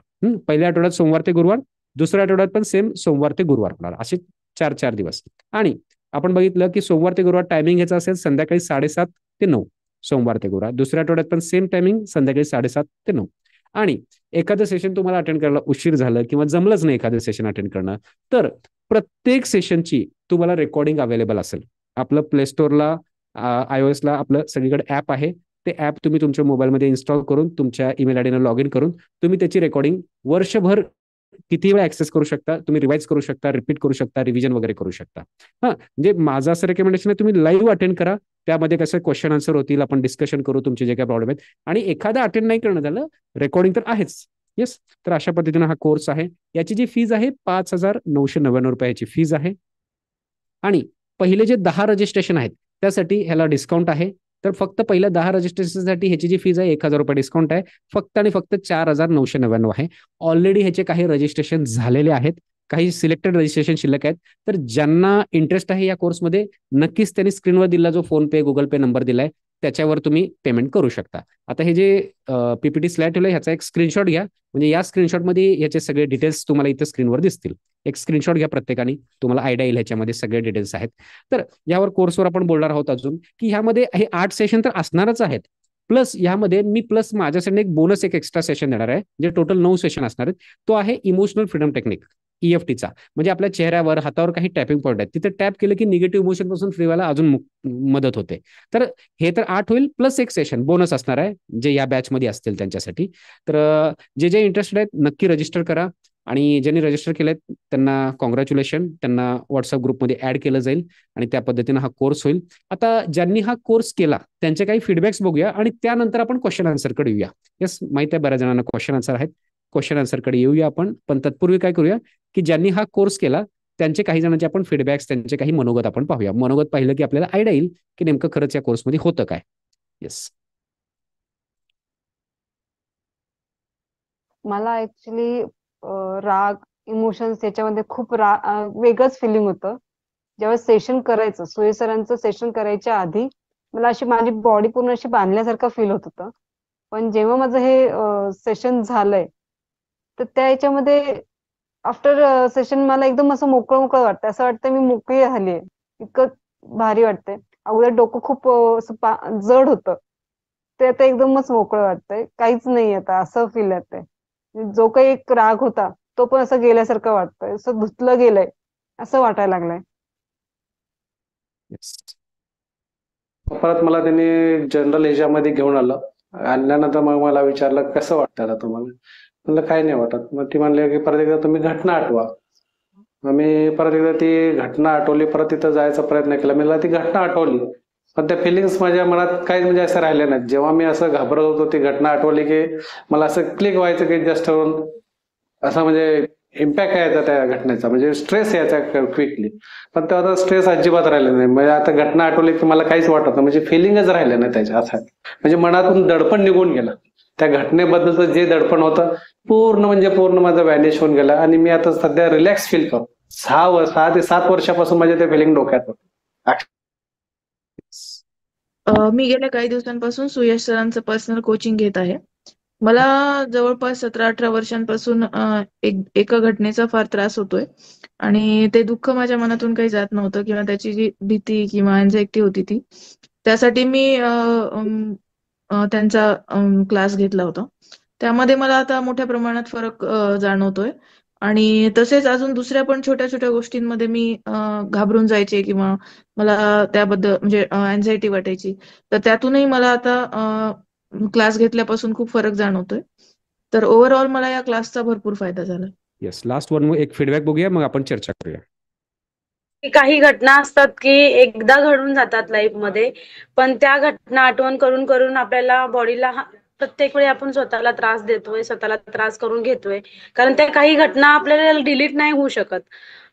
पहिल्या आठवड्यात सोमवार ते गुरुवार, दुसऱ्या आठवड्यात पण सेम सोमवार ते गुरुवार होणार. असे 4 दिवस. आणि आपण बघितलं की सोमवार ते गुरुवार टायमिंग ह्याचा असेल संध्याकाळी 7:30 ते 9 सोमवार ते गुरुवार. दुसऱ्या आठवड्यात पण सेम टायमिंग संध्याकाळी 7:30 ते 9. आणि एखादं सेशन तुम्हाला अटेंड करायला उशीर झालं किंवा जमलंच नाही एखादं सेशन अटेंड करणं तर प्रत्येक सेशनची तुम्हाला रेकॉर्डिंग अवेलेबल असेल. आपलं प्ले स्टोअरला iOS ला आपलं सगळीकडे ॲप आहे. ते ॲप तुम्ही तुमच्या मोबाईलमध्ये इन्स्टॉल करून तुमच्या ईमेल आयडीनं लॉग इन करून तुम्ही त्याची रेकॉर्डिंग वर्षभर किती वेळा ऍक्सेस करू शकता, तुम्ही रिवाइज करू शकता, रिपीट करू शकता, रिव्हिजन वगैरे करू शकता. म्हणजे माझं असं रेकमेंडेशन आहे तुम्ही लाईव्ह अटेंड करा. त्यामध्ये कसं क्वेश्चन आन्सर होतील, आपण डिस्कशन करू तुमचे जे काही प्रॉब्लेम आहेत. आणि एखादा अटेंड नाही करणं झालं रेकॉर्डिंग तर आहेच. येस. तर अशा पद्धतीनं हा कोर्स आहे. याची जी फीज आहे 5,999 रुपयाची फीज आहे. आणि पहिले जे 10 रजिस्ट्रेशन आहेत त्यासाठी ह्याला डिस्काउंट आहे. तर फक्त पहिल्या 10 रजिस्ट्रेशनसाठी ह्याची जी फीज आहे 1,000 रुपये डिस्काउंट आहे. फक्त आणि फक्त 4,999 आहे. ऑलरेडी ह्याचे काही रजिस्ट्रेशन झालेले आहेत, काही सिलेक्टेड रजिस्ट्रेशन शिल्लक आहेत. तर ज्यांना इंटरेस्ट आहे या कोर्समध्ये नक्कीच त्यांनी स्क्रीनवर दिला जो फोन पे गुगल पे नंबर दिलाय त्याच्यावर तुम्ही पेमेंट करू शकता. आता हे जे PPT स्लाइड ठेवलंय ह्याचा एक स्क्रीनशॉट घ्या. म्हणजे या स्क्रीनशॉटमध्ये ह्याचे सगळे डिटेल्स तुम्हाला इथं स्क्रीनवर दिसतील. एक स्क्रीनशॉट घ्या प्रत्येकाने, तुम्हाला आयडिया येईल ह्याच्यामध्ये सगळे डिटेल्स आहेत. तर यावर कोर्सवर आपण बोलणार आहोत अजून की ह्यामध्ये हे 8 सेशन तर असणारच आहेत. प्लस ह्यामध्ये मी माझ्यासाठी एक बोनस एक एक्स्ट्रा सेशन देणार आहे जे टोटल 9 सेशन असणार आहेत. तो आहे इमोशनल फ्रीडम टेक्निक EFTचा. म्हणजे आपल्या चेहऱ्यावर हातावर काही टॅपिंग पॉईंट आहेत तिथे टॅप केलं की निगेटिव्ह इमोशन पासून फ्री व्हायला अजून मदत होते. तर हे तर 8 होईल प्लस एक सेशन बोनस असणार आहे जे या बॅचमध्ये असतील त्यांच्यासाठी. तर जे इंटरेस्टेड आहेत नक्की रजिस्टर करा. आणि ज्यांनी रजिस्टर केलेत त्यांना कॉंग्रॅच्युलेशन. त्यांना व्हॉट्सअप ग्रुपमध्ये ऍड केलं जाईल आणि त्या पद्धतीनं हा कोर्स होईल. आता ज्यांनी हा कोर्स केला त्यांचे काही फीडबॅक्स बघूया आणि त्यानंतर आपण क्वेश्चन आन्सरकडे येऊया. येस, माहिती आहे बऱ्याच जणांना क्वेश्चन आन्सर आहेत. क्वेश्चन आन्सरकडे येऊया आपण. पण तत्पूर्वी काय करूया की ज्यांनी हा कोर्स केला त्यांचे काही जणांचे आपण फीडबॅक्स त्यांचे काही मनोगत आपण पाहूया. मनोगत पाहिलं की आपल्याला आयडिया येईल की नेमकं खरंच या कोर्समध्ये होतं काय. येस. मला ऍक्च्युली राग इमोशन्स याच्यामध्ये खूप वेगळंच फिलिंग होतं. जेव्हा सेशन करायचं सुये सरांचं सेशन करायच्या आधी मला अशी माझी बॉडी पूर्ण अशी बांधल्यासारखं फील होत होतं. पण जेव्हा माझं हे सेशन झालंय तर त्या याच्यामध्ये आफ्टर सेशन मला एकदम असं मोकळं मोकळं वाटतं. असं वाटतं मी मोकळी झालीये. इतकं भारी वाटतंय. अगोदर डोकं खूप असं जड होतं ते आता एकदमच मोकळं वाटतंय. काहीच नाही आता असं फील येतंय. जो काही एक राग होता तो पण असं गेल्यासारखं वाटतंय. असं धुतलं गेलंय असं वाटायला लागलंय. परत मला त्यांनी जनरल ह्याच्यामध्ये घेऊन आलं. आणल्यानंतर मग मला विचारलं कसं वाटतं आता तुम्हाला. म्हणलं काही नाही वाटत. मग ती म्हणले की परत एकदा तुम्ही घटना आठवा. मग मी परत एकदा ती घटना आठवली. परत तिथं जायचा प्रयत्न केला. मला ती घटना आठवली पण त्या फिलिंग्स माझ्या मनात काही म्हणजे असं राहिल्या नाहीत. जेव्हा मी असं घाबरत होतो ती घटना आठवली की मला असं क्लिक व्हायचं की जस्ट असं म्हणजे इम्पॅक्ट यायचा त्या घटनेचा, म्हणजे स्ट्रेस यायचा क्विकली. पण तेव्हा स्ट्रेस अजिबात राहिलं नाही. म्हणजे आता घटना आठवली की मला काहीच वाटत नाही, म्हणजे फिलिंगच राहिलं नाही त्याच्या असं. म्हणजे मनातून दडपण निघून गेलं. त्या घटनेबद्दलचं जे दडपण होतं पूर्ण माझं व्हॅनिश होऊन गेलं आणि मी आता सध्या रिलॅक्स फील करतो. 6 ते 7 वर्षापासून माझ्या ते फिलिंग डोक्यात होतं. मी गेल्या काही दिवसांपासून सुयश सरांचं पर्सनल कोचिंग घेत आहे. मला जवळपास 17-18 वर्षांपासून एका घटनेचा फार त्रास होतोय आणि ते दुःख माझ्या मनातून काही जात नव्हतं किंवा त्याची जी भीती किंवा अँझायटी होती ती, त्यासाठी मी त्यांचा क्लास घेतला होता. त्यामध्ये मला आता मोठ्या प्रमाणात फरक जाणवतोय आणि तसेच अजून दुसऱ्या पण छोट्या छोट्या गोष्टींमध्ये मी घाबरून जायचे किंवा मला त्याबद्दल म्हणजे अँझायटी वाटायची, तर त्यातूनही मला आता क्लास घेतल्यापासून खूप फरक जाणवतोय. तर ओव्हरऑल मला या क्लासचा भरपूर फायदा झाला. येस, लास्ट वन एक फीडबॅक बघूया, मग आपण चर्चा करूया. काही घटना असतात की एकदा घडून जातात लाईफमध्ये, पण त्या घटना आठवण करून करून आपल्याला बॉडीला प्रत्येक वेळी आपण स्वतःला त्रास देतोय, स्वतःला त्रास करून घेतोय, कारण त्या काही घटना आपल्याला डिलीट नाही होऊ शकत.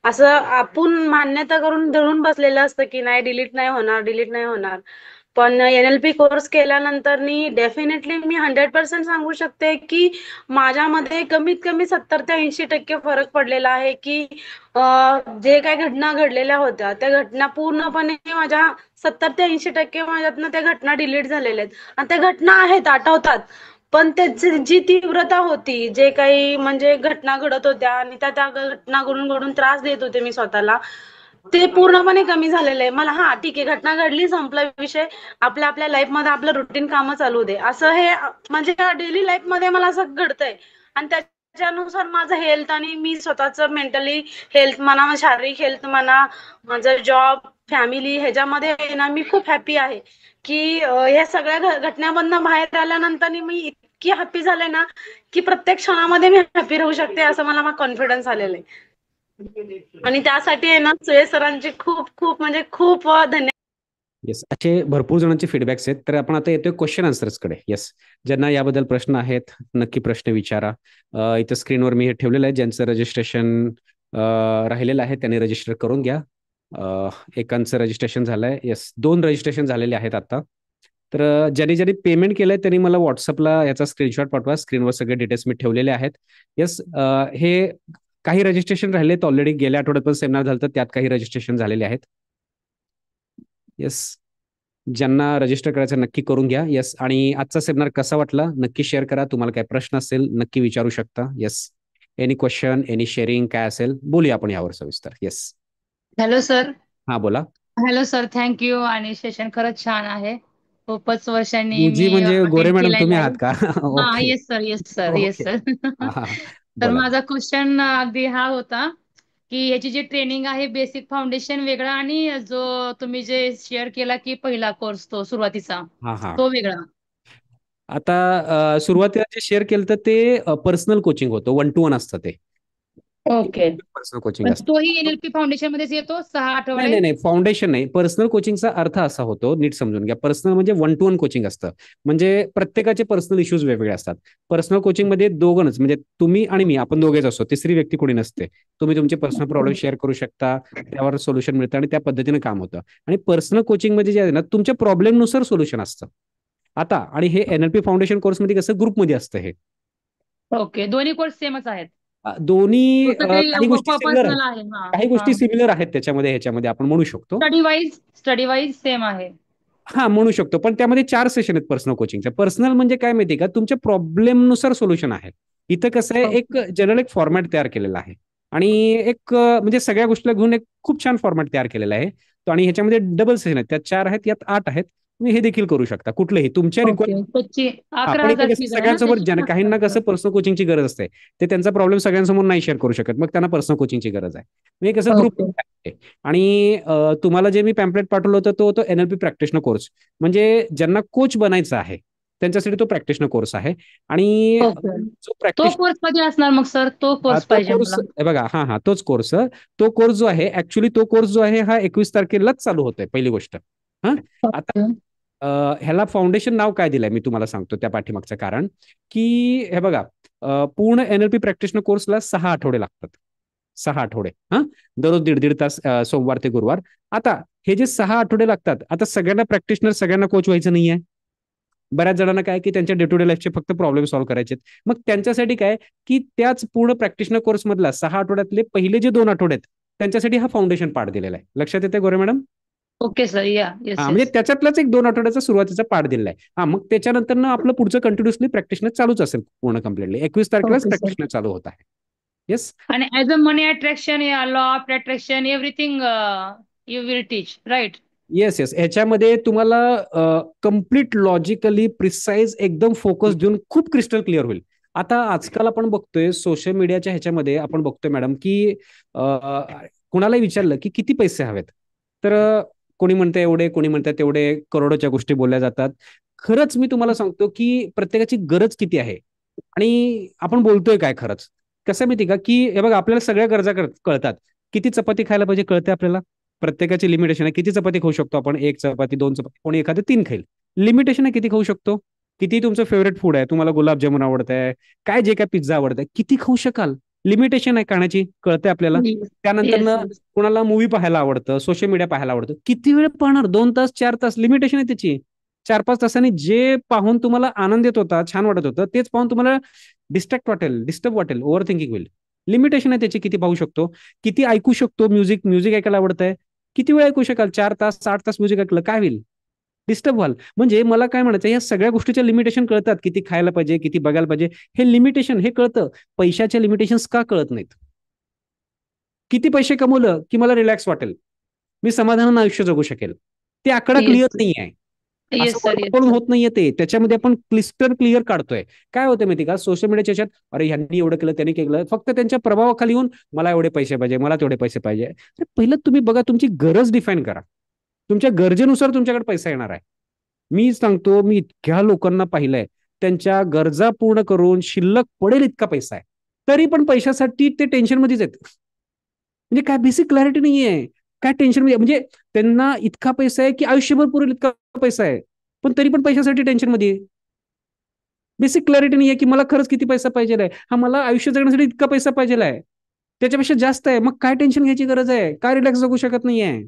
असं आपण मान्यता करून धरून बसलेलं असतं की नाही डिलीट नाही होणार. पण NLP कोर्स केल्यानंतर डेफिनेटली मी 100% सांगू शकते की माझ्यामध्ये कमीत कमी 70 ते 80% फरक पडलेला आहे की जे काही घटना घडलेल्या होत्या त्या घटना पूर्णपणे माझ्या 70 ते 80% माझ्यातनं त्या घटना डिलीट झालेल्या आहेत. आणि त्या घटना आहेत, आठवतात, पण त्याची जी तीव्रता होती, जे काही म्हणजे घटना घडत होत्या आणि त्या घटना घडून त्रास देत होते मी स्वतःला, ते पूर्णपणे कमी झालेलं आहे. मला ठीक आहे, घटना घडली, संपला विषय, आपल्या लाईफमध्ये आपलं रुटीन कामं चालू दे, असं हे म्हणजे डेली लाईफमध्ये मला असं घडतंय. आणि त्याच्यानुसार माझं हेल्थ आणि मी स्वतःचं मेंटली हेल्थ म्हणा, शारीरिक हेल्थ म्हणा, माझं जॉब, फॅमिली, ह्याच्यामध्ये ना मी खूप हॅपी आहे की या सगळ्या घटनांमधनं बाहेर आल्यानंतर मी इतकी हॅपी झाले ना की प्रत्येक क्षणामध्ये मी हॅपी राहू शकते, असं मला कॉन्फिडन्स आलेलं आहे. आणि त्यासाठी आहे ना सुयश सरांचे खूप खूप म्हणजे खूप धन्यवाद. येस, असे भरपूर जणांचे फीडबॅक्स आहेत. तर आपण आता येतोय क्वेश्चन आन्सर्सकडे. येस, ज्यांना याबद्दल प्रश्न आहेत नक्की प्रश्न विचारा. इथं स्क्रीनवर मी हे ठेवलेलं आहे. ज्यांचं रजिस्ट्रेशन राहिलेलं आहे त्यांनी रजिस्टर करून घ्या. एकांचं रजिस्ट्रेशन झालंय. येस, 2 रजिस्ट्रेशन झालेले आहेत आता. तर ज्यांनी पेमेंट केलंय त्यांनी मला व्हॉट्सअपला याचा स्क्रीनशॉट पाठवा. स्क्रीनवर सगळे डिटेल्स मी ठेवलेले आहेत. येस, हे काही रजिस्ट्रेशन राहिले ऑलरेडी. गेल्या आठवड्यात पण सेमिनार झालं, त्यात काही रजिस्ट्रेशन झालेले आहेत. येस, ज्यांना रजिस्टर करायचं नक्की करून घ्या. येस, आणि आजचा सेमिनार कसा वाटला नक्की शेअर करा. तुम्हाला काय प्रश्न असेल नक्की विचारू शकता. Yes, any question, any sharing काय असेल बोलूया आपण यावर सविस्तर. Yes, hello sir. हा बोला. Hello sir, thank you. आणि सेशन खरंच छान आहे. खूपच वर्षांनी गुरुजी मी म्हणजे गोरे अटेंड मॅडम केलाय तुम्ही आहात लाईव्ह. का? हा, okay yes sir, yes sir, yes okay. Sir. तर बोला. माझा क्वेश्चन अगदी हा होता की याची जी ट्रेनिंग आहे बेसिक फाउंडेशन वेगळा आणि जो तुम्ही जे शेअर केला की पहिला कोर्स तो सुरुवातीचा हा हा तो वेगळा. आता सुरुवातीला जे शेअर केलं तर ते पर्सनल कोचिंग होतं. 1 to 1 असतं ते. ओके. पर्सनल कोचिंग पण असतं. तोही NLP फाउंडेशन मध्येच येतो 6 नाही आठवडे. नाही नाही, फाउंडेशन नाही. पर्सनल कोचिंगचा अर्थ असा होतो, नीट समजून घ्या. पर्सनल म्हणजे 1 to 1 कोचिंग असतं. म्हणजे प्रत्येकाचे पर्सनल इश्यूज वेगवेगळे असतात. पर्सनल कोचिंग मध्ये दोघंच, म्हणजे तुम्ही आणि मी, आपण दोघेच असतो. तिसरी व्यक्ती कोणी नसते. तुम्ही तुमचे पर्सनल प्रॉब्लेम शेअर करू शकता, त्यावर सोल्युशन मिळतं आणि त्या पद्धतीने काम होतं. आणि पर्सनल कोचिंग मध्ये जे आहे ना, तुमच्या प्रॉब्लेमनुसार सोल्युशन असतं. आता आणि हे NLP फाउंडेशन कोर्समध्ये कसं ग्रुपमध्ये असतं हे. ओके, दोन्ही कोर्स सेमच आहेत. दोन्ही फक्त ते काही गोष्टी सिमिलर पर्सनल आहेत. आहे. हा काही हा. गोष्टी सिमिलर आहेत त्याच्यामध्ये, ह्याच्यामध्ये आपण म्हणू शकतो. स्टडी वाईज सेम आहे. हा, म्हणू शकतो. पण त्यामध्ये 4 सेशन आहेत पर्सनल कोचिंगचे. पर्सनल म्हणजे काय माहिती का, तुमच्या प्रॉब्लेमनुसार सोल्युशन आहे. इथं कसं आहे, एक जनरल एक फॉर्मॅट तयार केलेला आहे आणि एक म्हणजे सगळ्या गोष्टीला घेऊन एक खूप छान फॉर्मॅट तयार केलेला आहे तो. आणि ह्याच्यामध्ये डबल सेशन आहेत. त्यात 4 आहेत, यात 8 आहेत. तुम्ही हे देखील करू शकता कुठलंही तुमच्या ओके, त्याची पण 11,000 इथे कसं फीज आहे ना सगळ्यांसमोर त्याची. काहींना कसं पर्सनल कोचिंगची गरज असते, ते त्यांचा प्रॉब्लेम सगळ्यांसमोर नाही शेअर करू शकत, मग त्यांना पर्सनल कोचिंगची गरज आहे. म्हणजे कसं ग्रुप ओके. आहे. आणि तुम्हाला जे मी पॅम्पलेट पाठवलं होतं तो NLP प्रॅक्टिशनर कोर्स, म्हणजे ज्यांना कोच बनायचं आहे त्यांच्यासाठी तो प्रॅक्टिशनर कोर्स आहे. आणि ओके, जो तो कोर्स कधी असणार मग सर? तो कोर्स पाहिजे कोर्स मला. बघा, हा तोच कोर्स. तो कोर्स जो आहे ऍक्च्युली, तो कोर्स जो आहे हा 21 तारखेलाच चालू होतोय. पहिली गोष्ट हा. आता ह्याला फाउंडेशन नाव काय दिलंय मी तुम्हाला सांगतो. त्या पाठीमागचं कारण की हे बघा, पूर्ण NLP प्रॅक्टिशनर कोर्सला 6 आठवडे लागतात. 6 आठवडे. हा, दररोज 1.5 तास, सोमवार ते गुरुवार. आता हे जे 6 आठवडे लागतात, आता सगळ्यांना प्रॅक्टिशनर, सगळ्यांना कोच व्हायचं नाहीये. बऱ्याच जणांना काय की त्यांच्या डे टू डे लाईफचे फक्त प्रॉब्लेम सॉल्व्ह करायचे. मग त्यांच्यासाठी काय की त्याच पूर्ण प्रॅक्टिशनर कोर्स मधला 6 आठवड्यातले पहिले जे 2 आठवडे आहेत त्यांच्यासाठी हा फाउंडेशन पार्ट दिलेला आहे. लक्षात येते गोरे मॅडम? ओके सर, या, येस हा, म्हणजे येस. त्याच्यातलाच एक 2 आठवड्याचा सुरुवातीचा पार्ट दिलेला आहे. हा, मग त्याच्यानंतर ना आपलं पुढचं कंटिन्युअसली प्रॅक्टिशनर चालूच असेल पूर्ण कम्प्लिटली. 21 तारखेलाच ओके सर. प्रॅक्टिशनर चालू होत आहे. येस. आणि as a money attraction, law of attraction, everything you will teach, right? Yes yes. ह्याच्यामध्ये तुम्हाला कम्प्लीट लॉजिकली प्रिसाइज एकदम फोकस देऊन खूप क्रिस्टल क्लिअर होईल. आता आजकाल आपण बघतोय सोशल मीडियाच्या ह्याच्यामध्ये आपण बघतोय मॅडम की कुणालाही विचारलं की किती पैसे हवेत, तर कोणी म्हणतं एवढे, कोणी म्हणतात तेवढे, करोडोच्या गोष्टी बोलल्या जातात. खरंच मी तुम्हाला सांगतो की प्रत्येकाची गरज किती आहे आणि आपण बोलतोय काय खरंच. कसं माहिती का की हे बघा, आपल्याला सगळ्या गरजा कळतात. किती चपाती खायला पाहिजे कळते आपल्याला. प्रत्येकाची लिमिटेशन आहे. किती चपाती खाऊ शकतो आपण? 1 चपाती, 2 चपाती, कोणी एखादं 3 खाईल. लिमिटेशन आहे किती खाऊ शकतो. किती तुमचं फेवरेट फूड आहे, तुम्हाला गुलाबजामुन आवडतंय, काय जे काय पिझ्झा आवडतंय, किती खाऊ शकाल. लिमिटेशन आहे खाण्याची, कळते आपल्याला. त्यानंतर येस ना येस. कोणाला मूवी पाहायला आवडतं, सोशल मीडिया पाहायला आवडतं, किती वेळ पाहणार? 2 तास, 4 तास, लिमिटेशन आहे त्याची. 4-5 तासांनी जे पाहून तुम्हाला आनंद येत होता, छान वाटत होतं, तेच पाहून तुम्हाला डिस्ट्रॅक्ट वाटेल, डिस्टर्ब वाटेल, ओव्हर थिंकिंग होईल. लिमिटेशन आहे त्याची, किती पाहू शकतो, किती ऐकू शकतो. म्युझिक ऐकायला आवडतंय, किती वेळ ऐकू शकाल? 4 तास, 60 तास म्युझिक ऐकलं काय होईल? डिस्टर्ब व्हाल. म्हणजे मला काय म्हणायचं, या सगळ्या गोष्टीच्या लिमिटेशन कळतात. किती खायला पाहिजे, किती बघायला पाहिजे, हे लिमिटेशन हे कळतं. पैशाच्या लिमिटेशन्स का कळत नाहीत? किती पैसे कमवलं की मला रिलॅक्स वाटेल, मी समाधानानं आयुष्य जगू शकेल, ते आकडा येस क्लिअर नाही आहे. असं येस सर, येस वरून सर. होत नाहीये ते. त्याच्यामध्ये आपण क्लिस्टर क्लिअर काढतोय. काय होतं माहिती का, सोशल मीडियाच्या ह्याच्यात अरे ह्यांनी एवढं केलं, त्यांनी केलं, फक्त त्यांच्या प्रभावाखाली येऊन मला एवढे पैसे पाहिजे, मला तेवढे पैसे पाहिजे. अरे पहिलं तुम्ही बघा, तुमची गरज डिफाईन करा. तुमच्या गरजेनुसार तुमच्याकडे पैसा येणार आहे. मी सांगतो, मी इतक्या लोकांना पाहिलंय, त्यांच्या गरजा पूर्ण करून शिल्लक पडेल इतका पैसा आहे, तरी पण पैशासाठी ते टेन्शनमध्येच आहेत. म्हणजे काय बेसिक क्लॅरिटी नाहीये. काय टेन्शन म्हणजे त्यांना इतका पैसा आहे की आयुष्यभर पुरेल इतका पैसा आहे, पण तरी पण पैशासाठी टेन्शन मध्ये. बेसिक क्लॅरिटी नाही आहे की मला खरंच किती पैसा पाहिजे आहे. हा, मला आयुष्य जगण्यासाठी इतका पैसा पाहिजे आहे, त्याच्यापेक्षा जास्त आहे. मग काय टेन्शन घ्यायची गरज आहे? काय रिलॅक्स जगू शकत नाहीये?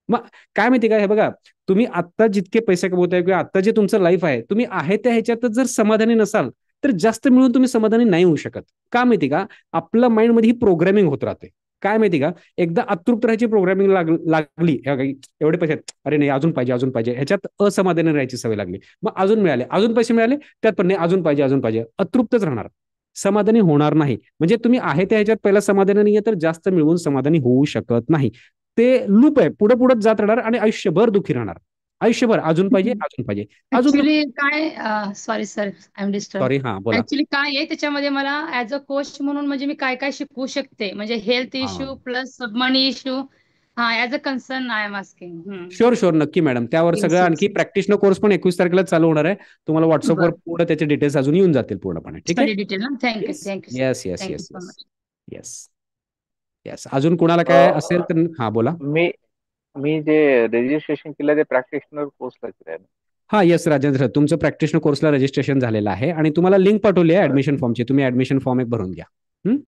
मग काय माहिती का, हे बघा, तुम्ही आत्ता जितके पैसे कमवताय किंवा आत्ता जे तुमचं लाईफ आहे, तुम्ही आहे त्या ह्याच्यातच जर समाधानी नसाल तर जास्त मिळून तुम्ही समाधानी नाही होऊ शकत. का माहिती का, आपल्या माइंडमध्ये ही प्रोग्रामिंग होत राहते. काय माहिती का, एकदा अतृप्त राहायची प्रोग्रामिंग लागली, एवढे पैसे आहेत, अरे नाही अजून पाहिजे, अजून पाहिजे, ह्याच्यात असमाधानी राहायची सवय लागली. मग अजून मिळाले, अजून पैसे मिळाले, त्यात पण नाही, अजून पाहिजे, अजून पाहिजे, अतृप्तच राहणार, समाधानी होणार नाही. म्हणजे तुम्ही आहे त्या ह्याच्यात पहिला समाधानी नाहीये तर जास्त मिळवून समाधानी होऊ शकत नाही. ते लूप आहे, पुढे पुढे जात राहणार आणि आयुष्यभर दुःखी राहणार. आयुष्यभर अजून पाहिजे, अजून पाहिजे, अजून. ऍक्च्युली काय, sorry sir, I am disturb. Sorry, हा बोला. ऍक्च्युली काय आहे त्याच्यामध्ये, मला ऍज अ कोच म्हणून म्हणजे मी काय काय शिकवू शकते, म्हणजे हेल्थ इश्यू प्लस मनी इश्यू. हा, as a concern I am asking. Sure sure, नक्की मॅडम. त्यावर येस सगळं येस. आणखी प्रॅक्टिशनर कोर्स पण 21 तारखेला चालू होणार आहे. तुम्हाला व्हॉट्सअपवर बरं, पूर्ण त्याचे डिटेल्स अजून येऊन जातील पूर्णपणे. ठीक आहे. स्टडी डिटेल ना. Thank you yes thank you sir, yes yes thank you yes so yes much. Yes yes. अजून कुणाला काय असेल तर हा बोला. मी मी जे रजिस्ट्रेशन केलं ते प्रॅक्टिशनर कोर्सला केलं. हा येस राजेंद्र, तुमचं प्रॅक्टिशनर कोर्सला रजिस्ट्रेशन झालेलं आहे आणि तुम्हाला लिंक पाठवली आहे ऍडमिशन फॉर्मची. तुम्ही ऍडमिशन फॉर्म एक भरून घ्या.